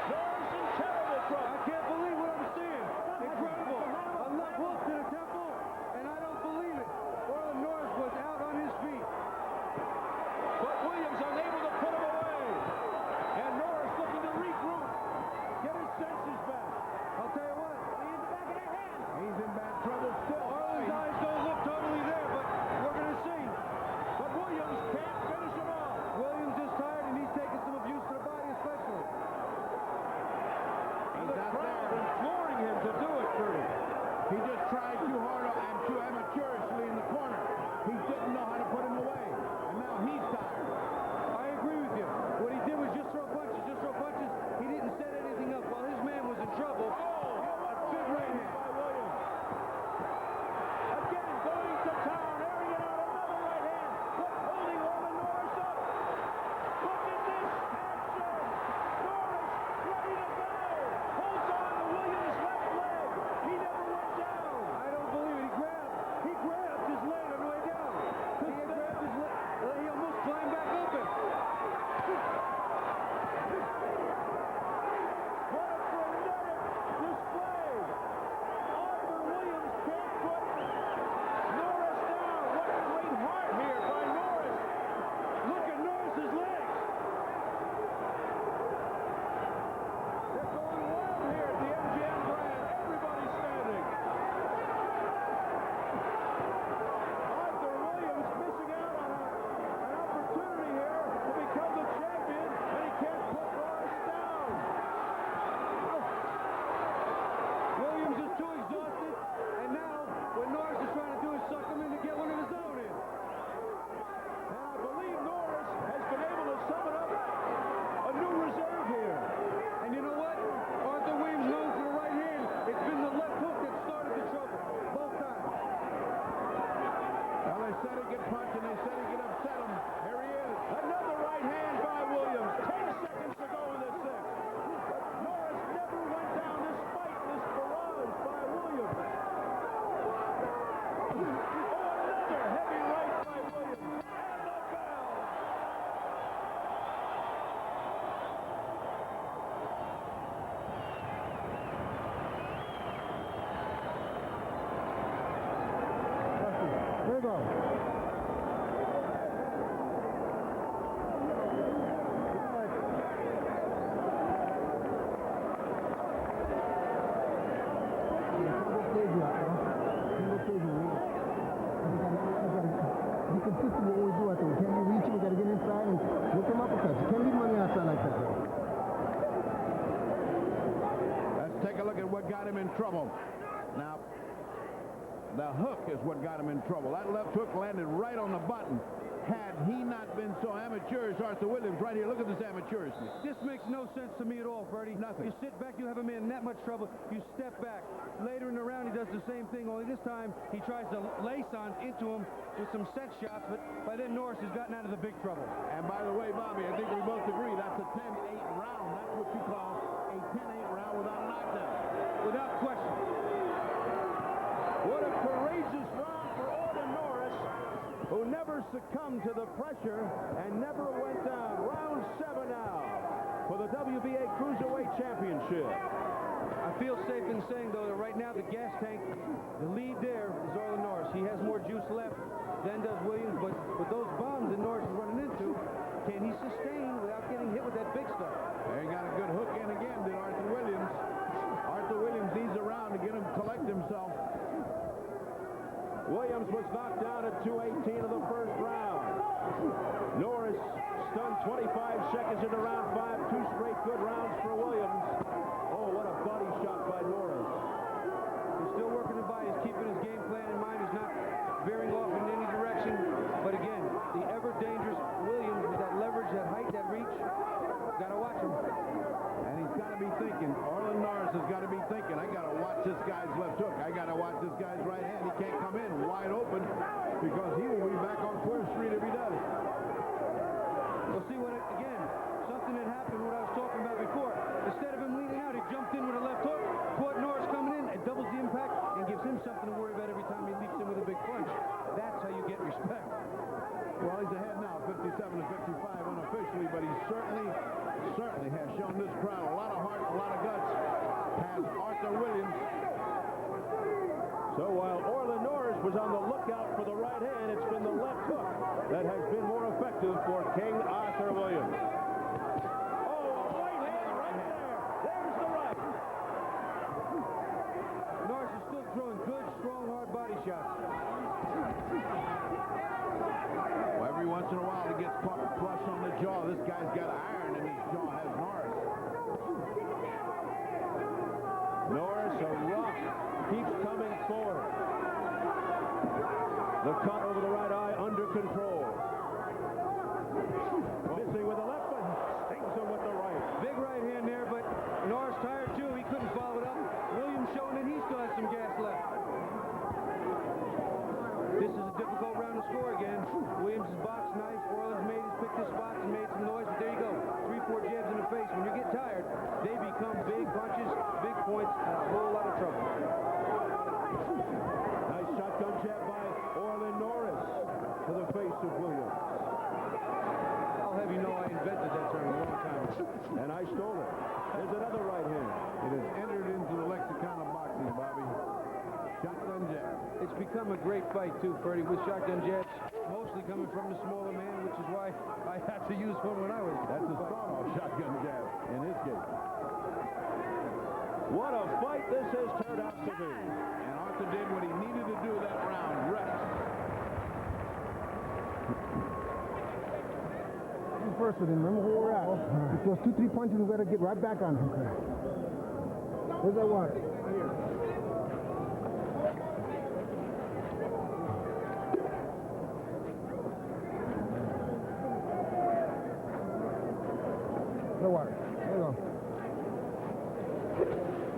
Norris in terrible trouble. I can't believe what I'm seeing. Incredible. A left hook to the temple, and I don't believe it. Orlin Norris was out on his feet. But Williams unable to put him away. And Norris looking to regroup, get his senses back. I'll tell you what. He's in bad trouble still. Orlin's eyes don't look totally there, but we're going to see. let's see what we do. I think, can you reach him? We got to get inside and look him uppercuts. You can't leave him on the outside like that, bro. Let's take a look at what got him in trouble. Now, the hook is what got him in trouble. That left hook landed right on the button. Had he not been so amateurish, Arthur Williams, right here, look at this amateurishness. This makes no sense to me at all, Freddie. Nothing. You sit back, you have a man in that much trouble, you step back. Later in the round, he does the same thing, only this time he tries to lace on into him with some set shots, but by then Norris has gotten out of the big trouble. And by the way, Bobby, I think we both agree that's a 10-8 round. That's what you call a 10-8 round without a knockdown. Without question. What a courageous round for Orlin Norris, who never succumbed to the pressure and never went down. Round 7 now for the WBA Cruiserweight Championship. I feel safe in saying, though, that right now the gas tank, the lead there is Orlin Norris. He has more juice left than does Williams, but with those bombs that Norris is running into, can he sustain without getting hit with that big stuff? There he got a good hook in again, did Arthur Williams. Arthur Williams needs a round to get him collect himself. Williams was knocked down at 2:18 of the first round. Norris stunned 25 seconds into round 5. 2 straight good rounds for Williams. Oh, what a body shot by Norris. He's still working the body. He's keeping his game plan in mind. He's not veering off in any direction. But again, the ever-dangerous Williams with that leverage, that height, that reach. Got to watch him. And he's got to be thinking, Orlin Norris has got to be thinking, I got to watch this guy's left hook. I got to watch this guy's right hand. He can't come in wide open because he will be back on 4th Street if he does. We'll see what, again, something that happened, what I was talking about before. Instead of him leaning out, he jumped in with a left hook, caught Norris coming in, it doubles the impact, and gives him something to worry about every time he leaps in with a big punch. That's how you get respect. Well, he's ahead now, 57 to 55 unofficially, but he certainly has shown this crowd a lot of heart, a lot of guts. Has Arthur Williams. So while Orlin Norris was on the lookout for the right hand, it's been the left hook that has been more effective for King Arthur Williams. Oh, a right hand right there. There's the right. Norris is still throwing good, strong, hard body shots. Well, every once in a while he gets caught flush on the jaw. This guy's got iron in his jaw, has Norris. Norris, a rock, keeps coming forward. The cut over the right eye under control. Missing with the left, but stings him with the right. Big right hand there, but Norris tired too. He couldn't follow it up. Williams showing that he still has some gas left. This is a difficult round to score again. Williams is boxed nice. Orlin's picked his spots and made some noise, but there you go. 3-4 jabs in the face. When you get tired, they become big punches, big points, and a whole lot of trouble. Nice shotgun jab by Orlin Norris to the face of Williams. I'll have you know I invented that term a long time ago. And I stole it. There's another right hand. It has entered into the lexicon of boxing, Bobby. Shotgun jab. It's become a great fight, too, Freddie, with shotgun jabs, mostly coming from the smaller man, which is why I had to use one when I was. That's a start-off shotgun jab in his case. What a fight this has turned out to be. And Arthur did what he needed to do that round, rest. First with him, remember where we're at. If those 2-3 punches, we gotta get right back on him. Where's that water? Right here. The water. There you go.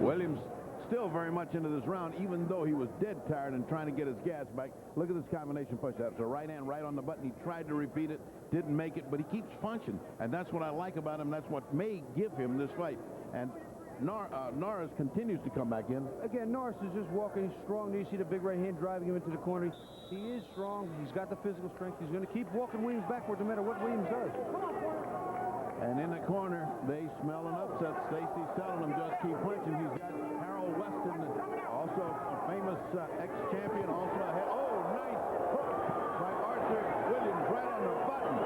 Williams still very much into this round, even though he was dead tired and trying to get his gas back. Look at this combination push-up. So right hand right on the button. He tried to repeat it, didn't make it, but he keeps punching. And that's what I like about him. That's what may give him this fight. And Norris continues to come back in. Again, Norris is just walking strong. You see the big right hand driving him into the corner. He is strong. He's got the physical strength. He's going to keep walking Williams backwards no matter what Williams does. And in the corner, they smell an upset. Stacy's telling them just keep punching. He's got Harold Weston, also a famous ex-champion, also ahead. Oh, nice hook by Arthur Williams right on the button.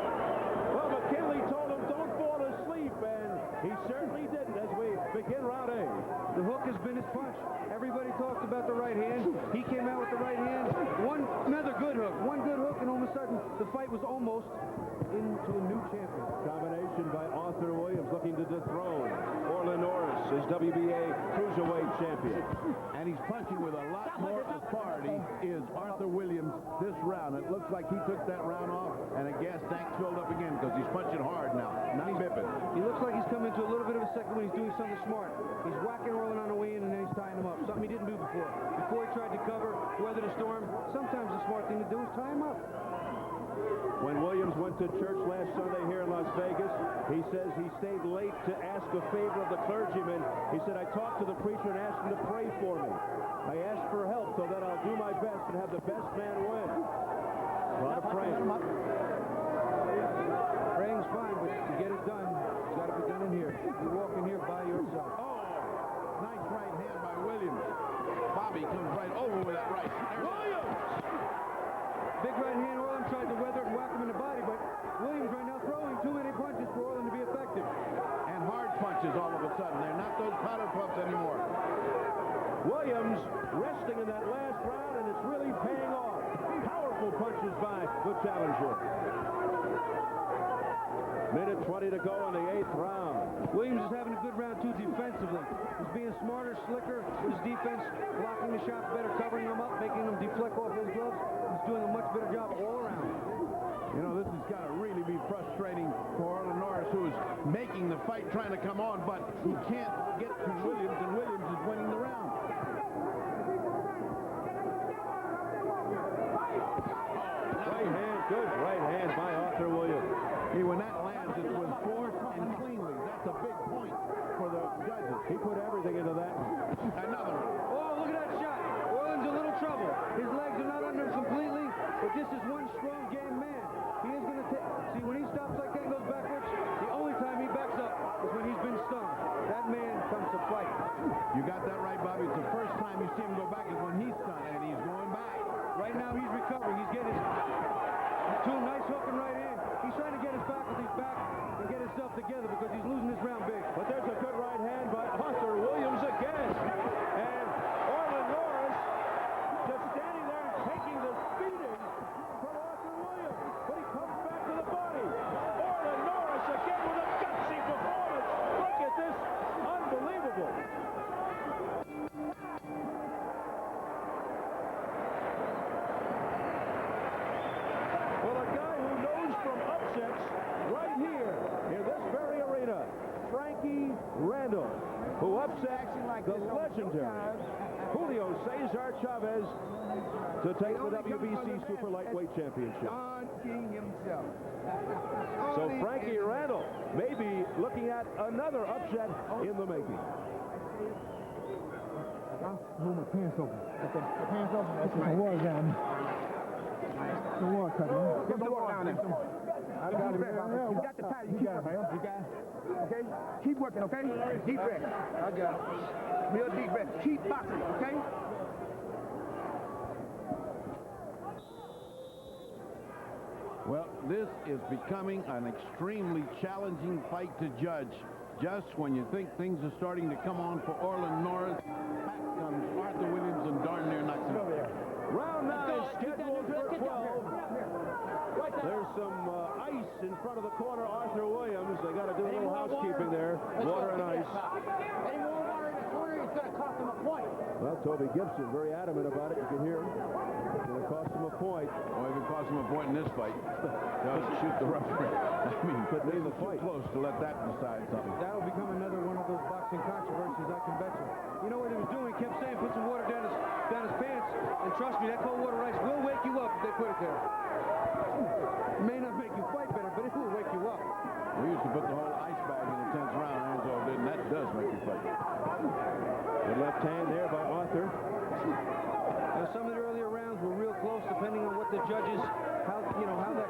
Well, McKinley told him don't fall asleep, and he certainly didn't as we begin round 8. The hook has been his punch. Everybody talked about the right hand. He came out with the right hand. another good hook, and all of a sudden the fight was almost into a new champion. Combination by Arthur Williams looking to dethrone Orlin Norris as WBA Cruiserweight champion. And he's punching with a lot more authority is Arthur Williams this round. It looks like he took that round off and a gas tank filled up again because he's punching hard now, not bipping. He looks like he's coming to a little bit of a second when he's doing something smart. He's whacking Orlin on the way in and then he's tying him up. Something he didn't do before. Before he tried to cover, weather the storm, sometimes the smart thing to do is tie him up. When Williams went to church last Sunday here in Las Vegas, he says he stayed late to ask a favor of the clergyman. He said, I talked to the preacher and asked him to pray for me. I asked for help so that I'll do my best and have the best man win. A lot of praying. Praying's fine, but to get it done, it's got to be done in here. You walk in here by yourself. Oh, nice right hand by Williams. Bobby comes right over with that right. Williams! Big right hand. Orlin tried to weather it and whack him in the body, but Williams right now throwing too many punches for Orlin to be effective. And hard punches all of a sudden. They're not those powder puffs anymore. Williams resting in that last round, and it's really paying off. Powerful punches by the challenger. Minute 20 to go in the 8th round. Williams is having a good round, too, defensively. He's being smarter, slicker with his defense, blocking the shots better, covering them up, making them deflect off those gloves. He's doing a much better job all around. You know, this has got to really be frustrating for Orlin Norris, who is making the fight, trying to come on, but he can't get to Williams, and Williams is winning the round. Right hand, good right hand by Arthur Williams. Hey, when that lands, it's with force and cleanly. That's a big point for the judges. He put everything into that. Another one. Oh, look at that shot. Orlin's in a little trouble. His legs are not under him completely, but this is one strong game man. He is going to take... See, when he stops like that and goes backwards, the only time he backs up is when he's been stung. That man comes to fight. You got that right, Bobby. It's the first time you see him go back is when he's stunned, and he's going back. Right now, he's recovering. He's getting his... Two nice hook and right hand. He's trying to get his faculties back and get himself together because he's losing this round big. But there's a good right hand by Arthur Williams again. And Orlin Norris just standing there and taking the beating from Arthur Williams. But he comes back to the body. Orlin Norris again with a gutsy performance. Look at this. Unbelievable. Well, a guy who knows from upsets right here in this very arena, Frankie Randall, who upset the legendary Julio Cesar Chavez to take the WBC Super Lightweight Championship. So Frankie Randall may be looking at another upset in the making. Move my pants open. Okay. The pants open. That's my water down. The water cut, man. Get the water down there. I got it. You got the tie. You got it, man. You got it. Okay? Keep working, okay? Deep breath. I got it. Real deep breath. Keep boxing, okay? Well, this is becoming an extremely challenging fight to judge. Just when you think things are starting to come on for Orlin Norris, back comes Arthur Williams and darn near knocks him out. Round 9 scheduled for 12. There's some ice in front of the corner. Arthur Williams, they got to do a little housekeeping there. Water and ice. Any more water in the corner, it's going to cost him a point. Well, Toby Gibson very adamant about it. You can hear him. It's going to cost him a point. Well, if it costs him a point in this fight, just shoot the referee. I mean, Could leave the too fight. close to let that decide something. That'll become another one of those boxing controversies, I can bet you. You know what he was doing? He kept saying, put some water down his pants, and trust me, that cold water ice will wake you up if they put it there. It may not make you fight better, but it will wake you up. We used to put the whole ice bag in the 10th round, Anzo did, and that does make you fight. Good left hand there by Arthur. Now, some of the earlier rounds were real close, depending on what the judges, how that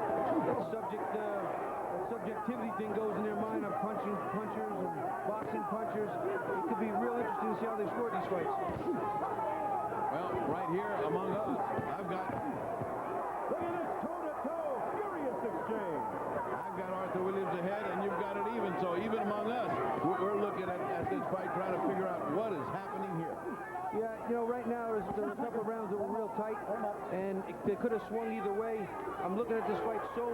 subjectivity thing goes in their mind of punching punchers and boxing punchers. It could be real interesting to see how they score these fights. Well, right here among us, I've got... Look at this toe-to-toe, furious exchange. I've got Arthur Williams ahead, and you've got it even. So even among us, we're looking at this fight, trying to figure out what is happening here. Yeah, you know, right now there's a couple of rounds that were real tight, and it could have swung either way. I'm looking at this fight so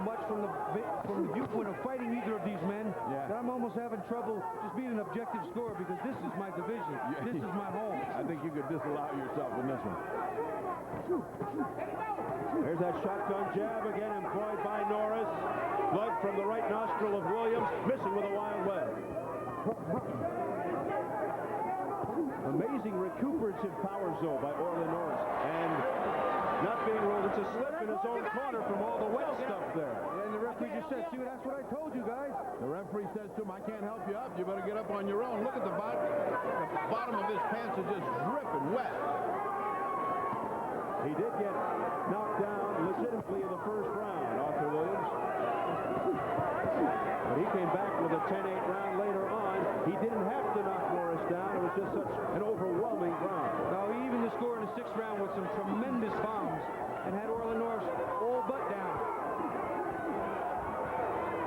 much from the viewpoint of fighting either of these men that I'm almost having trouble just being an objective scorer because this is my division. This is my home. I think you could disallow yourself in this one. There's that shotgun jab again employed by Norris. Blood from the right nostril of Williams, missing with a wild leg. Amazing recuperative powers, though, by Orlin Norris. And not being ruled, it's a slip in his own corner from all the wet stuff there. And the referee just said, see, that's what I told you guys. The referee says to him, I can't help you up. You better get up on your own. Look at the bottom of his pants is just dripping wet. He did get knocked down legitimately in the first round, Arthur Williams. But he came back with a 10-8 round later on. He didn't have to knock Norris down. It was just such an overwhelming round. Now, he evened the score in the 6th round with some tremendous bombs and had Orlin Norris all but down.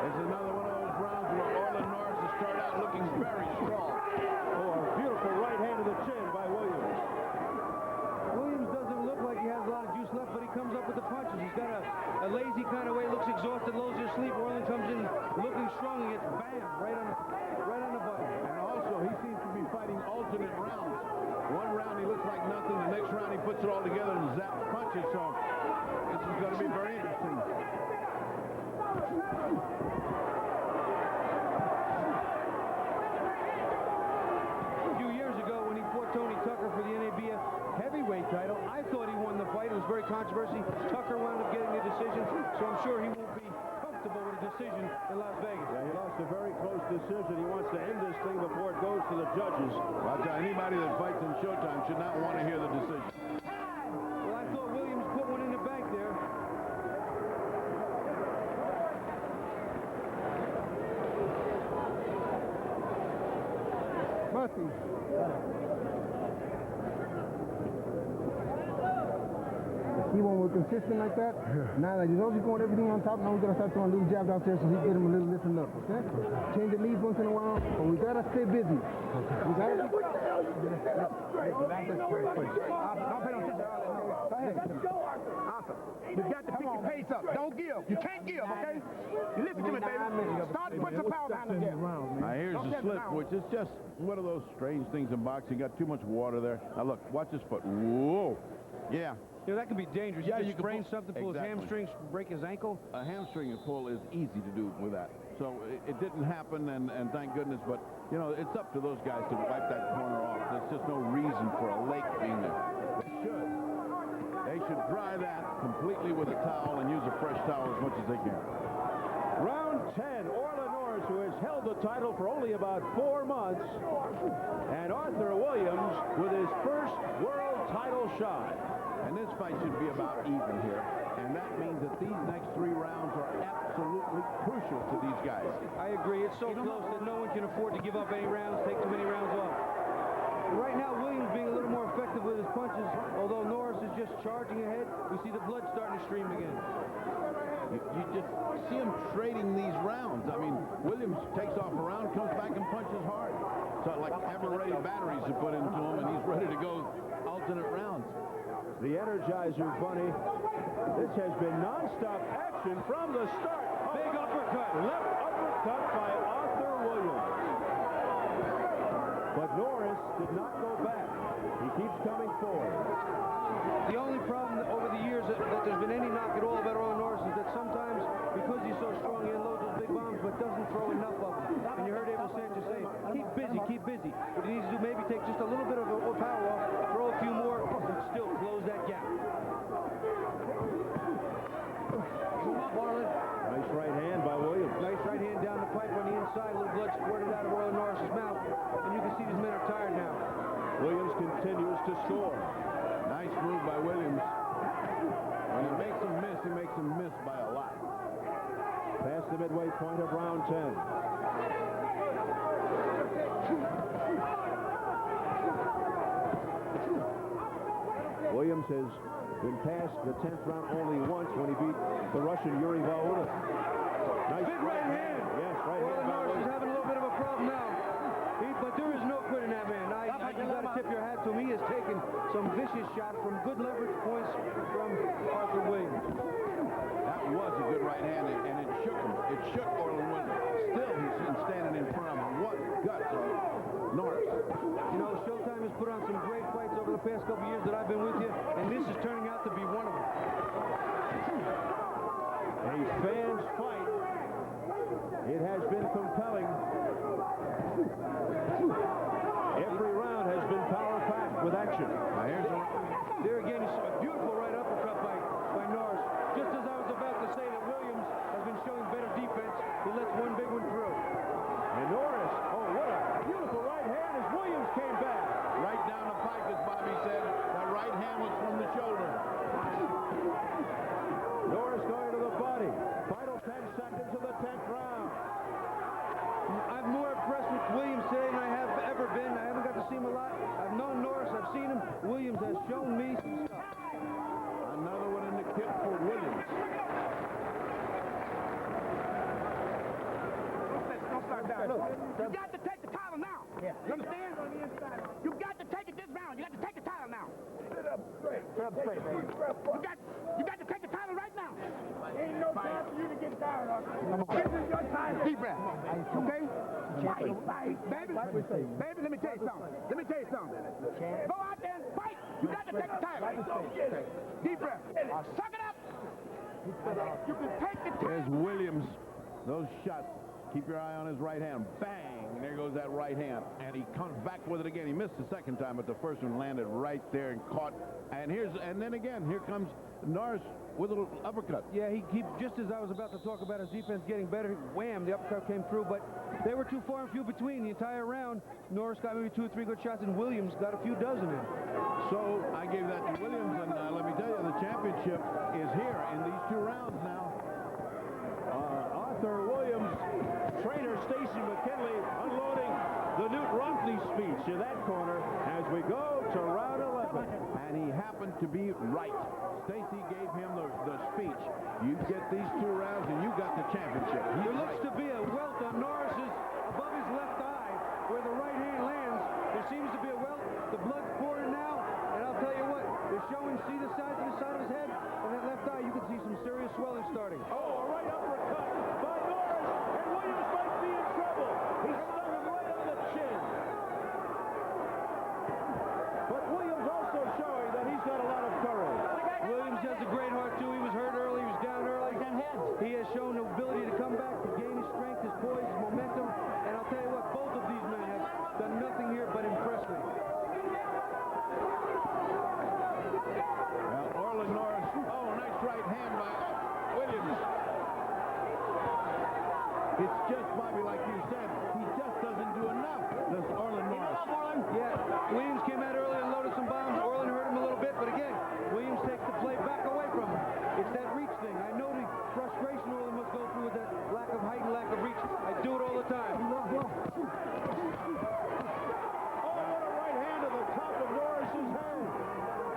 It's another one of those rounds where Orlin Norris has started out looking very strong. Oh, a beautiful right hand to the chin by Williams. Williams doesn't look like he has a lot of juice left, but he comes up with the punches. He's got a lazy kind of way, looks exhausted, loses his sleep. Orlin comes in looking strong and gets bam, right on the button. And also, he seems to be fighting alternate rounds. One round he looks like nothing, the next round he puts it all together and zaps punches, so this is going to be very interesting. A few years ago when he fought Tony Tucker for the NABF heavyweight title, I thought he won the fight. It was very controversial. Tucker wound up getting the decision, so I'm sure he won't be comfortable with a decision in Las Vegas. Yeah, he lost a very close decision. He wants to end this thing before it goes to the judges. Well, I'll tell you, anybody that fights in Showtime should not want to hear the decision. Well, I thought Williams put one in the bank there. Murphy. He when we're consistent like that, now like, as long as you're going everything on top, now we're gonna start throwing little jabs out there so he get him a little listen up, okay? Change the leads once in a while, but we gotta stay busy. We gotta be... What the hell you doing? Don't pay no attention to Orlin. Go ahead. Let's go, Arthur. You got to pick your pace up. Don't give. You can't give, okay? You listen to me, baby. Start to put some power behind the jab. Now, here's the slip, which is just one of those strange things in boxing. Got too much water there. Now, look, watch his foot. Whoa. Yeah. You know, that can be dangerous. Yeah, you can sprain pull, something, pull his hamstrings, break his ankle. A hamstring pull is easy to do with that. So it didn't happen, and thank goodness. But, you know, it's up to those guys to wipe that corner off. There's just no reason for a lake being there. They should dry that completely with a towel and use a fresh towel as much as they can. Round 10, Orlin Norris, who has held the title for only about 4 months, and Arthur Williams with his first world title shot. And this fight should be about even here. And that means that these next 3 rounds are absolutely crucial to these guys. I agree. It's so close that no one can afford to give up any rounds, take too many rounds off. Right now, Williams being a little more effective with his punches, although Norris is just charging ahead. We see the blood starting to stream again. You just see him trading these rounds. I mean, Williams takes off a round, comes back and punches hard. So like ever-ready batteries to put into him, and he's ready to go alternate rounds. The Energizer Bunny. This has been non-stop action from the start. Big uppercut. Left uppercut by Arthur Williams. But Norris did not go back. He keeps coming forward. The only problem over the years that there's been any knock at all about Orlin Norris is that sometimes, because he's so strong, he unloads those big bombs, but doesn't throw enough of them. And you heard Abel Sanchez say, keep busy, keep busy. What he needs to do, maybe take just a little bit of a power off, throw a few more, and still close that gap. Orlin. Nice right hand by Williams. Nice right hand down the pipe on the inside. A little blood squirted out of Orlin Norris's mouth. And you can see these men are tired now. Williams continues to score. Nice move by Williams. When he makes him miss by a lot. Past the midway point of round 10. Williams has been past the 10th round only once when he beat the Russian Yuri Valuda. Nice big right hand. Yes, right hand. Orlin Norris is having a little bit of a problem now. But there is no quitting that Yeah, man. You got to tip your hat to him. He has taken some vicious shots from good leverage points from Arthur Williams. That was a good right hand, and it shook him. It shook Orlin Williams. Still, he's standing in front of him. What guts on Norris. You know, Showtime has put on some great fights over the past couple years that I've been with you, and this is turning out to be one of them. A fan's fight. It has been compelling. Every round has been power-packed with action. Now here's a There again, a beautiful right uppercut by Norris. Just as I was about to say that Williams has been showing better defense, he lets one big one through. And Norris, oh, what a beautiful right hand as Williams came back. right down the pipe, as Bobby said. That right hand was from the shoulder. Norris going to the body. Final 10 seconds of the 10th round. I'm more impressed with Williams today than I have ever been. I haven't got to see him a lot. I've known Norris. I've seen him. Williams has shown me some stuff. Another one in the kit for Williams. Don't start down. You got to take the title now. Yeah. You understand? You got to take it this round. You got to take the title now. Sit up straight. Sit up straight, baby. You got to take the title right now. Ain't no time for you to get tired of it. This is your time. Deep breath. Okay? Fight. Baby, let me tell you something. Go out there and fight. You got to take the title. Deep breath. Suck it up. You can take the title. There's Williams. Those shots. Keep your eye on his right hand. Bang! There goes that right hand. And he comes back with it again. He missed the second time, but the first one landed right there and caught. And then again, here comes Norris with a little uppercut. Yeah, he just as I was about to talk about his defense getting better, wham, the uppercut came through, but they were too far and few between the entire round. Norris got maybe 2 or 3 good shots, and Williams got a few dozen in. So I gave that to Williams, and let me tell you, the championship is here in these 2 rounds now. Arthur Williams, trainer Stacy McKinley unloading the Newt Rockney speech in that corner as we go to round 11. And he happened to be right. Stacy gave him the speech. You get these 2 rounds and you got the championship. There looks to be a welt on Norris's above his left eye where the right hand lands. There seems to be a welt. The blood's pouring now, and I'll tell you what, they're showing, see the size of his head and that left eye, you can see some serious swelling starting. Oh, a right uppercut by Norris, and Williams might be in trouble. He stung him right on the chin. But Williams also showing that he's got a lot of courage. Williams has a great heart, too. He was hurt early. He was down early. He has shown the ability to come back, to gain his strength, his poise, his momentum. And I'll tell you what, both of these men have done nothing here but impress me. Well, Orlin Norris, oh, nice right hand by Williams. It's just, Bobby, like you said, he just doesn't do enough, this Orlin Norris. Yeah, Williams came out early and loaded some bombs. Orlin hurt him a little bit, but again, Williams takes the play back away from him. It's that reach thing. I know the frustration Orlin must go through with that lack of height and lack of reach. I do it all the time. Oh, what a right hand to the top of Norris's head.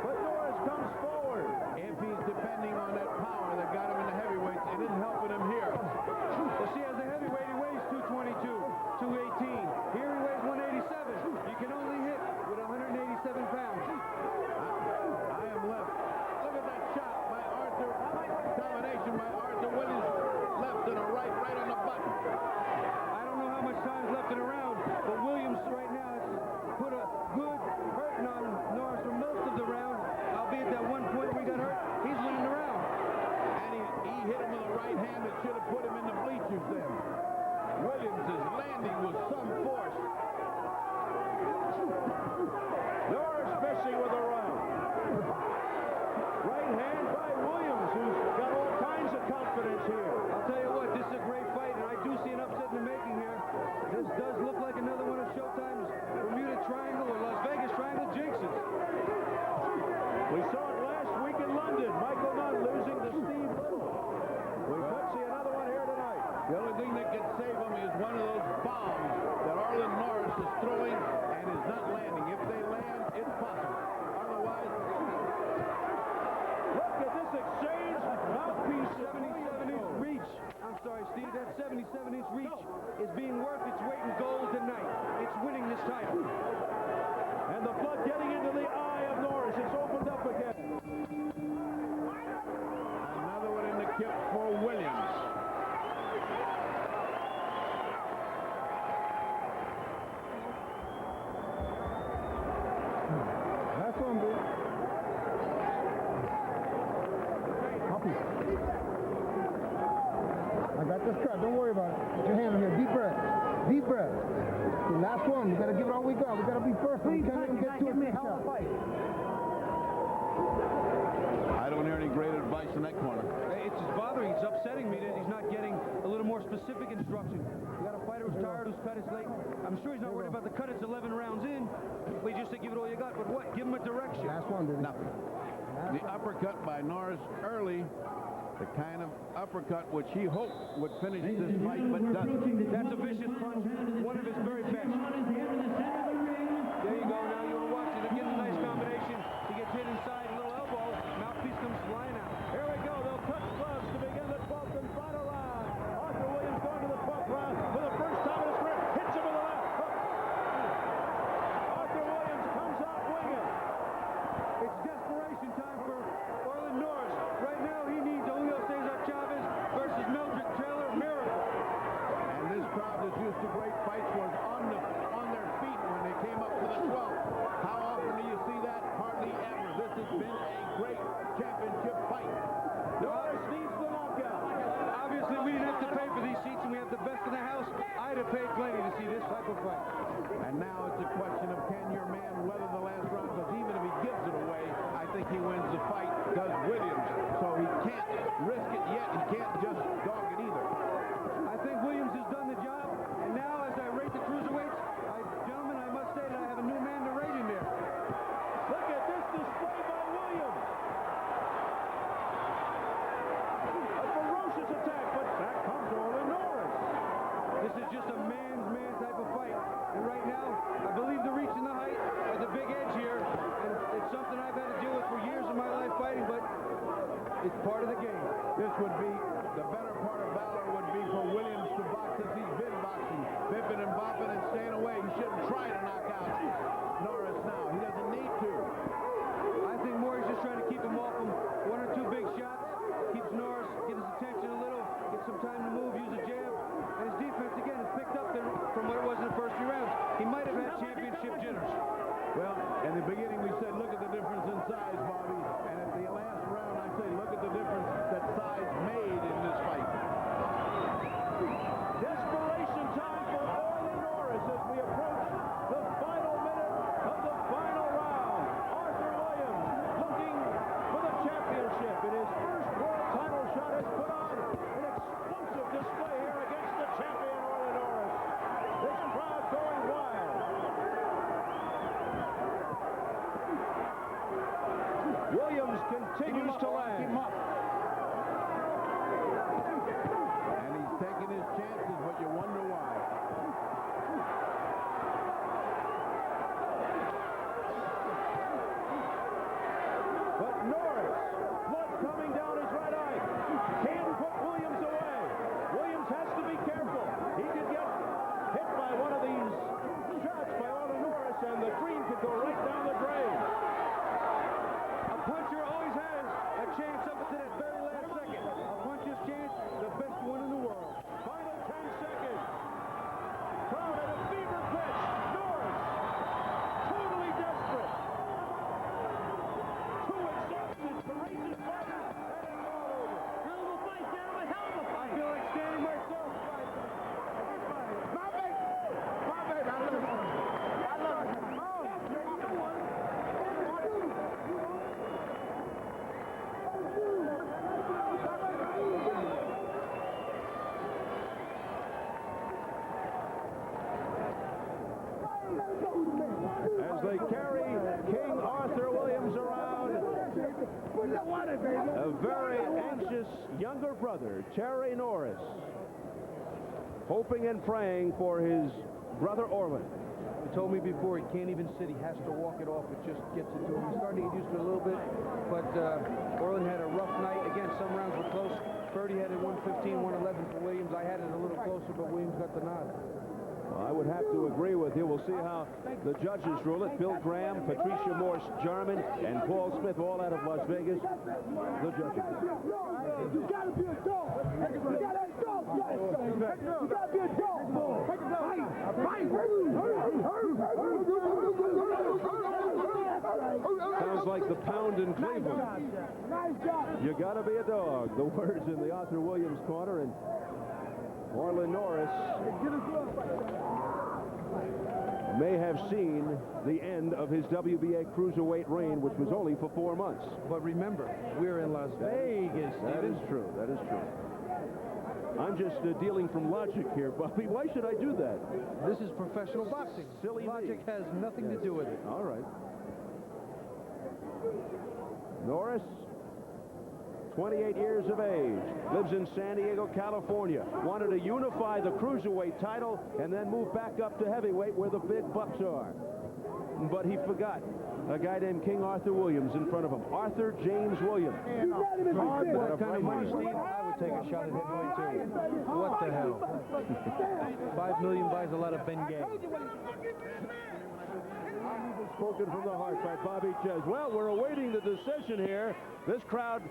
But Norris comes forward. If he's depending on that power that got him in the heavyweights, it isn't helping him here. Well, see, as a heavyweight, he weighs 222, 218. Here he weighs 187. You can only hit with 187 pounds. I am left. Look at that shot by Arthur. Combination by Arthur Williams. Left and a right on the button. I don't know how much time's left in the round, but Williams right now has put a good hurting on Norris for most of the round, albeit that one point where he got hurt, he's winning the round. And he hit him with a right hand that should have put him in the bleachers then. Williams' landing was some force. Norris messing with a right. Right hand by Williams, who's got all kinds of confidence here. I'll tell you what, this is a great fight, and I do see an upset in the making here. This does look like another one of Showtime's Bermuda Triangle or Las Vegas Triangle jinxes. We saw it last week in London. Michael Nunn losing to Steve Little. We could see another one here tonight. The only thing that can save him is one of those bombs that Orlin Norris is throwing and is not landing. If they land, it's possible. Otherwise, look at this exchange. Mouthpiece 77-inch reach. I'm sorry, Steve, that 77-inch reach is being worth its weight in gold tonight. It's winning this title. blood getting into the eye of Norris. It's opened up again. Another one in the kip for Williams. That's one, big. Copy. I got this cut. Don't worry about it. Put your hand on here. Deep breath. Deep breath. The last one. We got to give it all we got. We got to be first. We can't even get to it. I don't hear any great advice in that corner. It's just bothering. It's upsetting me that he's not getting a little more specific instruction. You got a fighter who's tired, who's cut his late. I'm sure he's not worried about the cut. It's 11 rounds in. We just say give it all you got. But what? Give him a direction. Last one, dude. Nothing. The uppercut by Norris early, the kind of uppercut which he hoped would finish this fight, but doesn't. That's a vicious punch. One of his very best. There you go. Now you want to watch it. They're getting a nice combination. He gets hit inside, a little elbow. Mouthpiece comes flying out. Here we go. They'll touch gloves to begin the 12th and final round. Arthur Williams going to the 12th round for the first time in his career. Hits him with a left hook. Arthur Williams comes out winging. It's desperation time for Orlin Norris. Right now he needs Julio Cesar Chavez versus Mildred Taylor Miracle. And this crowd is used to great fights, was on their feet when they came up to the 12th. How often do you see that? Hardly ever. This has been a great championship fight. Norris needs the knockout. Obviously we didn't have to pay for these seats and we have the best in the house. I'd have paid plenty to see this type of fight. And now it's a question of can your man weather the last round, because even if he gives it away, I think he wins the fight, does Williams. So he can't risk it yet. He can't just dog it either. I think Williams has done the job, and now as I rate the cruiserweights, gentlemen, I must say that I have a new man to rate in there. Look at this display by Williams. A ferocious attack, but back comes Orlin Norris. This is just a man's man type of fight, and right now, I believe the reach and the height are the big edge here, and it's something I've had to deal with for years of my life fighting, but it's part of the game. This would be the better part of valor would be for Williams to box as he's been boxing, bipping and bopping and staying away. He shouldn't try to knock out Norris now. He doesn't need to. I think Moore's just trying to keep him off him. One or two big shots, keeps Norris, get his attention a little, get some time to move, use a jab, and his defense again has picked up from what it was in the first 3 rounds. He might have had championship jitters. Well, in the beginning we said, look at the difference in size, Bobby. And at the last round, I say, look at the difference that size made in this fight. Desperation time for Orlin Norris as we approach the final minute of the final round. Arthur Williams looking for the championship in his first world title shot has put on an explosive display here against the champion Orlin Norris. This crowd going wild. Williams continues to land. And he's taking his chances, but you wonder why. But Norris, blood coming down his right eye, can't put Williams away. Williams has to be careful. He could get hit by one of these shots by Orlin Norris, and the green could go right down the drain. A puncher always has a chance up to that very last second. A puncher's chance, the best one in the world. Final 10 seconds. Crowd at a fever pitch. Norris, totally desperate. Two exhausted, courageous fighters, and it's all over. Hell of a fight, gentlemen. Hell of a I fight. feel like standing myself. My baby. I love it. I love it. As they carry King Arthur Williams around, a very anxious younger brother, Terry Norris, hoping and praying for his brother Orlin. He told me before he can't even sit. He has to walk it off. It just gets it to him. He's starting to get used to it a little bit. But Orlin had a rough night. Again, some rounds were close. Purdy had it 115, 111 for Williams. I had it a little closer, but Williams got the nod. I would have to agree with you. We'll see how the judges rule it. Bill Graham, Patricia Morse-Jarman, and Paul Smith, all out of Las Vegas. The judges. You gotta be a dog. You gotta be a dog. You gotta be a dog. Sounds like the pound in Cleveland. Nice job. You gotta be a dog. The words in the Arthur Williams corner, and Orlin Norris may have seen the end of his WBA cruiserweight reign, which was only for 4 months. But remember, we're in Las Vegas. That is true. That is true. I'm just dealing from logic here, Bobby. Why should I do that? This is professional boxing. Silly Logic me. has nothing to do with it. All right. Norris, 28 years of age, lives in San Diego, California. Wanted to unify the cruiserweight title and then move back up to heavyweight where the big bucks are. But he forgot a guy named King Arthur Williams in front of him. Arthur James Williams. What kind of money, Steve? I would take a shot at heavyweight too. What the hell? 5 million buys a lot of Bengay. Spoken from the heart by Bobby Ches. Well, we're awaiting the decision here. This crowd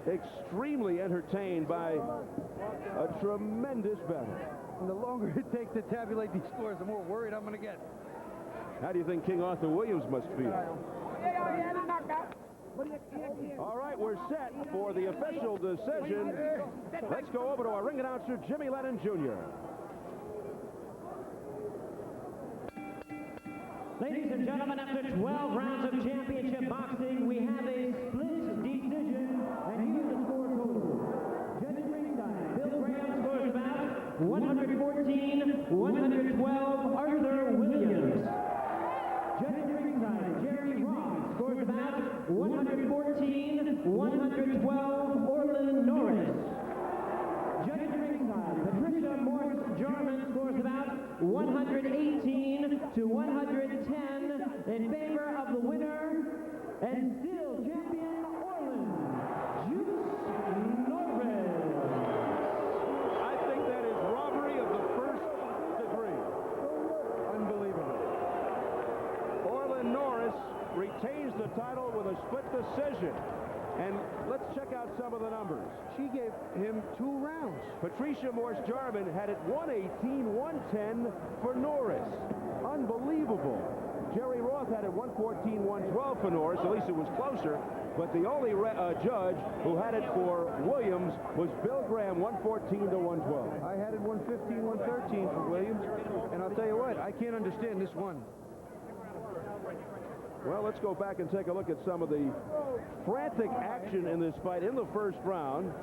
extremely entertained by a tremendous battle. And the longer it takes to tabulate these scores, the more worried I'm going to get. How do you think King Arthur Williams must feel? All right, we're set for the official decision. Let's go over to our ring announcer, Jimmy Lennon Jr. Ladies and gentlemen, after 12 rounds of championship boxing, we have a split decision, and here's the score total. Judging ringside, Bill Graham scores about 114-112, Arthur Williams. Judging ringside, Jerry Ross scores about 114-112, Orlin Norris. Judging ringside, Patricia Morse-Jarman scores about 118-110 in favor of the winner and still champion Orlin Norris. I think that is robbery of the first degree. Unbelievable. Orlin Norris retains the title with a split decision. And let's check out some of the numbers. She gave him 2 rounds. Patricia Morse-Jarman had it 118-110 for Norris. Unbelievable. Jerry Roth had it 114-112 for Norris. At least it was closer. But the only judge who had it for Williams was Bill Graham, 114-112. I had it 115-113 for Williams. And I'll tell you what, I can't understand this one. Well, let's go back and take a look at some of the frantic action in this fight. In the first round,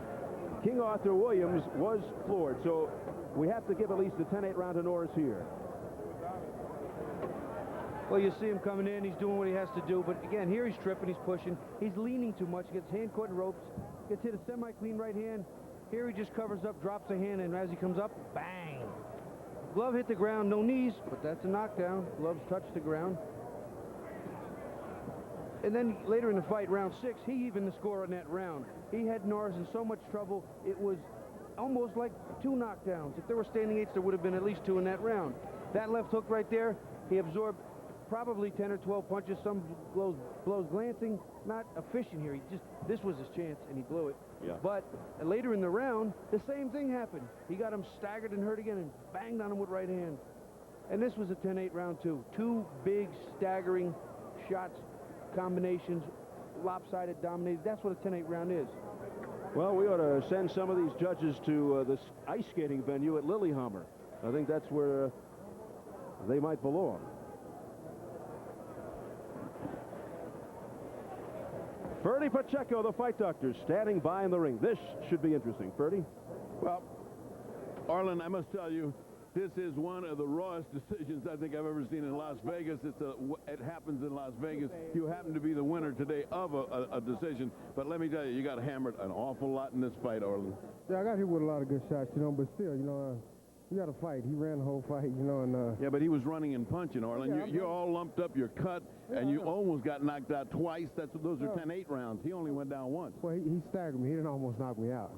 King Arthur Williams was floored. So we have to give at least a 10-8 round to Norris here. Well, you see him coming in. He's doing what he has to do. But again, here he's tripping. He's pushing. He's leaning too much. Gets hand caught in ropes. Gets hit a semi-clean right hand. Here he just covers up, drops a hand, and as he comes up, bang. Glove hit the ground. No knees, but that's a knockdown. Gloves touched the ground. And then later in the fight, round 6, he evened the score on that round. He had Norris in so much trouble, it was almost like 2 knockdowns. If there were standing 8s, there would have been at least 2 in that round. That left hook right there, he absorbed probably 10 or 12 punches, some blows glancing, not efficient here. This was his chance, and he blew it. Yeah. But later in the round, the same thing happened. He got him staggered and hurt again and banged on him with right hand. And this was a 10-8 round, too. 2 big, staggering shots, combinations, lopsided, dominated. That's what a 10-8 round is. Well, we ought to send some of these judges to this ice skating venue at Lillehammer. I think that's where they might belong. Ferdy Pacheco, the fight doctor, standing by in the ring. This should be interesting. Ferdy? Well, Orlin, I must tell you, this is one of the rawest decisions I think I've ever seen in Las Vegas. It happens in Las Vegas. You happen to be the winner today of a decision. But let me tell you, you got hammered an awful lot in this fight, Orlin. Yeah, I got hit with a lot of good shots, but still, you got to fight. He ran the whole fight, and... Yeah, but he was running and punching, Orlin. Yeah, you're all lumped up, you're cut, and you almost got knocked out twice. Those are 10-8 rounds. He only went down once. Well, he staggered me. He didn't almost knock me out.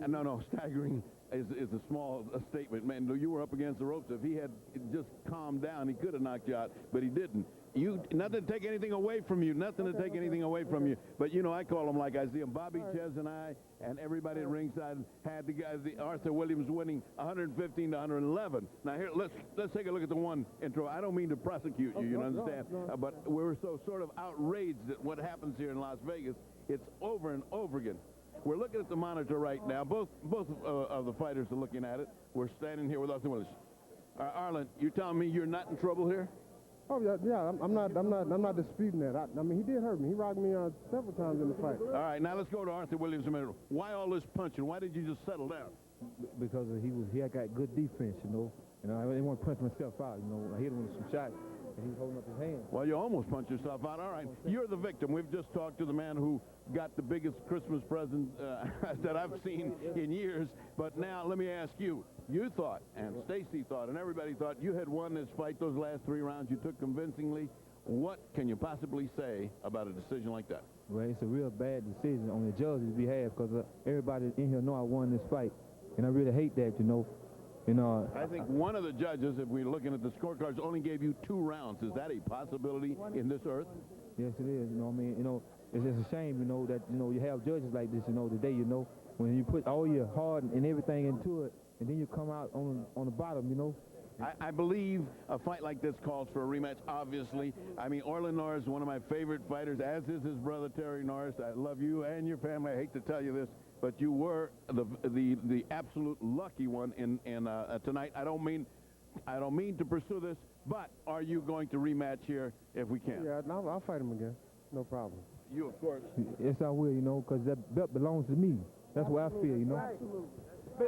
No, staggering is a small statement. Man, you were up against the ropes. If he had just calmed down, he could have knocked you out, but he didn't. Nothing to take anything away from you. Nothing to take anything away from you. But, you know, I call them like I see them. Bobby, Ches, and I, and everybody at ringside had the Arthur Williams winning 115 to 111. Now, here, let's take a look at the one intro. I don't mean to prosecute you, you understand? But we're so sort of outraged at what happens here in Las Vegas. It's over and over again. We're looking at the monitor right now. Both of the fighters are looking at it. We're standing here with Arthur Williams. Orlin, you telling me you're not in trouble here? Oh yeah, I'm not disputing that. I mean, he did hurt me. He rocked me several times in the fight. All right, now let's go to Arthur Williams a minute. Why all this punching? Why did you just settle down? Because he had got good defense, you know. And I didn't want to punch myself out, you know. I hit him with some shots, and he was holding up his hand. Well, you almost punched yourself out. All right, you're the victim. We've just talked to the man who got the biggest Christmas present that I've seen in years. But now let me ask you. You thought, and Stacy thought, and everybody thought you had won this fight. Those last 3 rounds you took convincingly. What can you possibly say about a decision like that? Well, it's a real bad decision on the judge's behalf because everybody in here know I won this fight, and I really hate that, you know. I think one of the judges, if we're looking at the scorecards, only gave you 2 rounds. Is that a possibility in this earth? Yes, it is. You know, I mean, you know, it's just a shame, you know, that you have judges like this, you know, today, you know, when you put all your heart and everything into it, and then you come out on the bottom, you know. I believe a fight like this calls for a rematch, obviously. I mean, Orlin Norris is one of my favorite fighters, as is his brother, Terry Norris. I love you and your family. I hate to tell you this, but you were the absolute lucky one in tonight. I don't mean to pursue this, but are you going to rematch here if we can? Yeah, I'll fight him again. No problem. You, of course. Yes, I will, you know, because that belt belongs to me. That's what I feel, you know.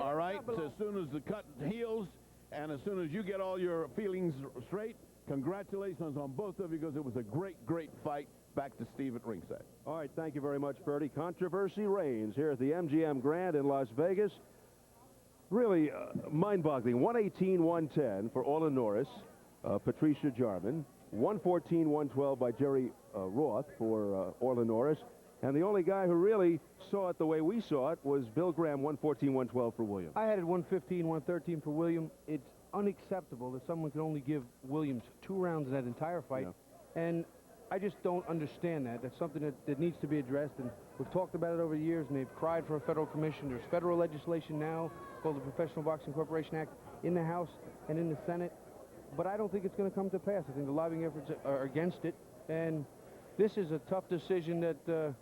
All right, so as soon as the cut heals and as soon as you get all your feelings straight, congratulations on both of you because it was a great, great fight. Back to Steve at ringside. All right, thank you very much, Bertie. Controversy reigns here at the MGM Grand in Las Vegas. Really mind-boggling. 118-110 for Orlin Norris, Patricia Jarman. 114-112 by Jerry Roth for Orlin Norris. And the only guy who really saw it the way we saw it was Bill Graham, 114-112 for Williams. I had it 115-113 for William. It's unacceptable that someone can only give Williams 2 rounds in that entire fight. Yeah. And I just don't understand that. That's something that needs to be addressed. And we've talked about it over the years, and they've cried for a federal commission. There's federal legislation now called the Professional Boxing Corporation Act in the House and in the Senate. But I don't think it's going to come to pass. I think the lobbying efforts are against it. And this is a tough decision that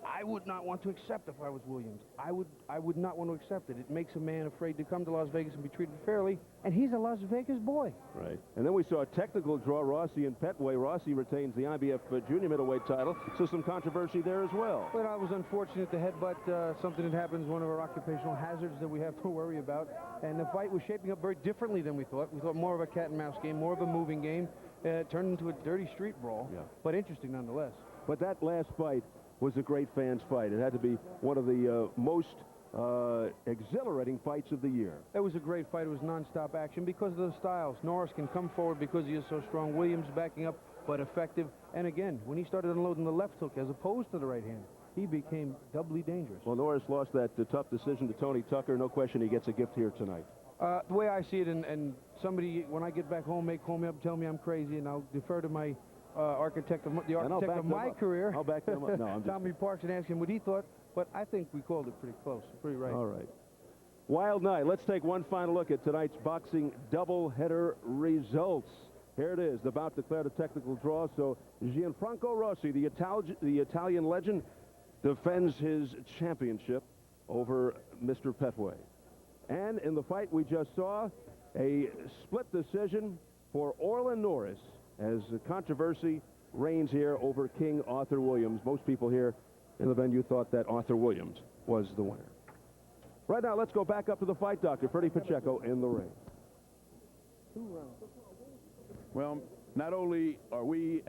I would not want to accept if I was Williams. I would not want to accept it. It makes a man afraid to come to Las Vegas and be treated fairly, and he's a Las Vegas boy. Right. And then we saw a technical draw, Rossi and Petway. Rossi retains the IBF junior middleweight title, so some controversy there as well. But I was unfortunate to headbutt something that happens, one of our occupational hazards that we have to worry about. And the fight was shaping up very differently than we thought. We thought more of a cat and mouse game, more of a moving game. It turned into a dirty street brawl, but interesting nonetheless. But that last fight was a great fans fight. It had to be one of the most exhilarating fights of the year. It was a great fight. It was non-stop action because of the styles. Norris can come forward because he is so strong. Williams backing up, but effective. And again, when he started unloading the left hook as opposed to the right hand, he became doubly dangerous. Well, Norris lost that tough decision to Tony Tucker. No question he gets a gift here tonight. The way I see it, and somebody, when I get back home, may call me up and tell me I'm crazy, and I'll defer to my the architect of my career. I'll back them up. No, I'm just... Tommy Parks, and ask him what he thought, but I think we called it pretty close, pretty right. All right. Wild night. Let's take one final look at tonight's boxing doubleheader results. Here it is. The bout declared a technical draw, so Gianfranco Rossi, the Italian legend, defends his championship over Mr. Petway. And in the fight we just saw, a split decision for Orlin Norris, as the controversy reigns here over King Arthur Williams. Most people here in the venue thought that Arthur Williams was the winner. Right now, let's go back up to the fight doctor, Freddie Pacheco, in the ring. Well, not only are we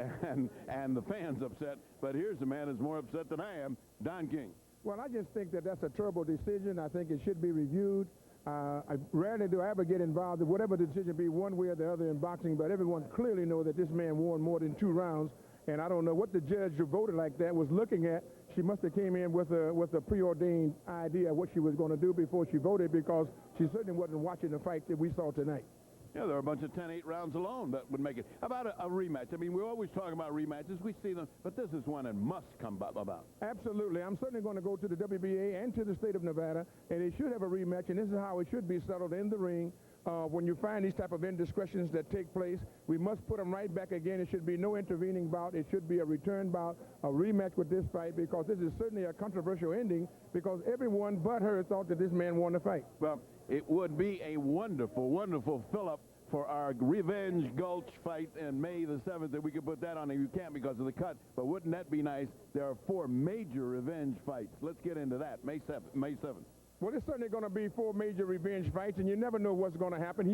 and the fans upset, but here's a man who's more upset than I am, Don King. Well, I just think that that's a terrible decision. I think it should be reviewed. I rarely do I ever get involved in whatever the decision be one way or the other in boxing, but everyone clearly knows that this man won more than 2 rounds, and I don't know what the judge who voted like that was looking at. she must have came in with a preordained idea of what she was going to do before she voted, because she certainly wasn't watching the fight that we saw tonight. Yeah, there are a bunch of 10-8 rounds alone that would make it. How about a rematch? I mean, we always talk about rematches. We see them, but this is one that must come about. Absolutely. I'm certainly going to go to the WBA and to the state of Nevada, and they should have a rematch, and this is how it should be settled in the ring. When you find these type of indiscretions that take place, we must put them right back again. It should be no intervening bout. It should be a return bout, a rematch with this fight, because this is certainly a controversial ending, because everyone but her thought that this man won the fight. Well, it would be a wonderful, wonderful fill-up for our Revenge Gulch fight in May the 7th, that we could put that on, and you can't because of the cut, but wouldn't that be nice? There are 4 major revenge fights. Let's get into that, May 7th. Well, it's certainly going to be 4 major revenge fights, and you never know what's going to happen.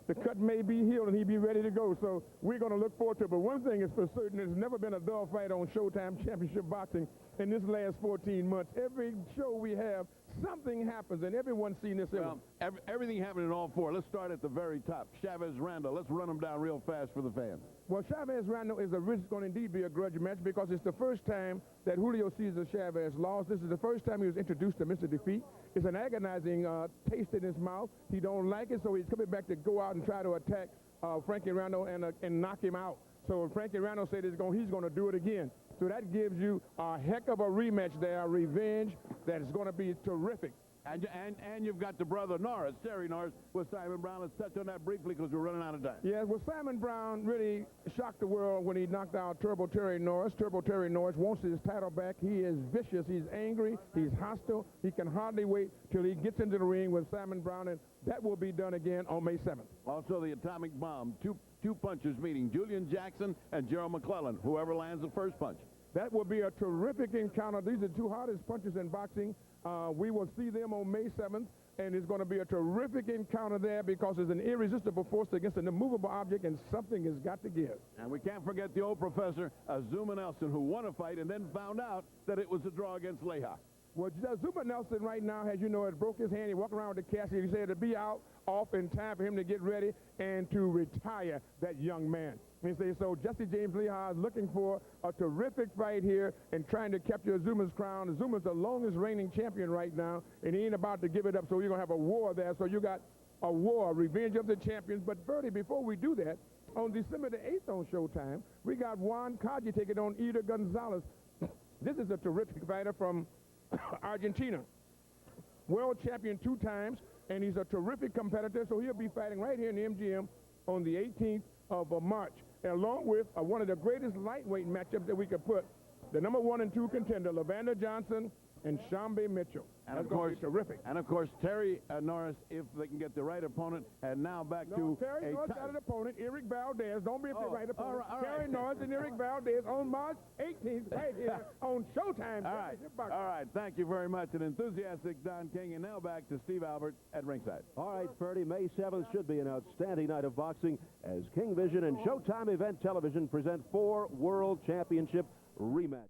The cut may be healed, and he'll be ready to go, so we're going to look forward to it. But one thing is for certain, there's never been a dull fight on Showtime Championship Boxing in this last 14 months. Every show we have, something happens, and everyone's seen this. Well, everything happened in all 4. Let's start at the very top. Chavez Randall. Let's run them down real fast for the fans. Well, Chavez Randall is going to indeed be a grudge match, because it's the first time that Julio Cesar Chavez lost. This is the first time he was introduced to Mr. Defeat. It's an agonizing taste in his mouth. He don't like it, so he's coming back to go out and try to attack Frankie Randall and knock him out. So Frankie Randall said he's going to do it again. So that gives you a heck of a rematch there, a revenge that is going to be terrific. And you've got the brother Norris, Terry Norris, with Simon Brown. Let's touch on that briefly because we're running out of time. Yeah, well, Simon Brown really shocked the world when he knocked out Turbo Terry Norris. Turbo Terry Norris wants his title back. He is vicious. He's angry. He's hostile. He can hardly wait till he gets into the ring with Simon Brown, and that will be done again on May 7th. Also, the Atomic Bomb, two punchers meeting, Julian Jackson and Gerald McClellan, whoever lands the first punch. That will be a terrific encounter. These are the 2 hardest punchers in boxing. We will see them on May 7th, and it's going to be a terrific encounter there, because it's an irresistible force against an immovable object, and something has got to give. And we can't forget the old professor, Zuma Nelson, who won a fight and then found out that it was a draw against Leija. Well, Zuma Nelson right now, as you know, has broke his hand. He walked around with the casket. He said to be off in time for him to get ready and to retire that young man. And so Jesse James Leija is looking for a terrific fight here and trying to capture Zuma's crown. Zuma's the longest reigning champion right now, and he ain't about to give it up, so you're going to have a war there. So you got a war, revenge of the champions. But, Bertie, before we do that, on December the 8th on Showtime, we got Juan Kaji taking on Eder Gonzalez. This is a terrific fighter from Argentina. World champion 2 times, and he's a terrific competitor, so he'll be fighting right here in the MGM on the 18th of March, along with one of the greatest lightweight matchups that we could put, the number 1 and 2 contender, Lavander Johnson and Shambe Mitchell. And That's of course, terrific. And of course, Terry Norris, if they can get the right opponent. And now back to Terry Norris got an opponent, Eric Valdez. Don't be afraid, right opponent. All right. Terry Norris and Eric Valdez on March 18th, right here on Showtime. All right. Thank you very much. An enthusiastic Don King. And now back to Steve Albert at ringside. All right, Ferdy, May 7th should be an outstanding night of boxing as King Vision and Showtime Event Television present 4 World Championship rematches.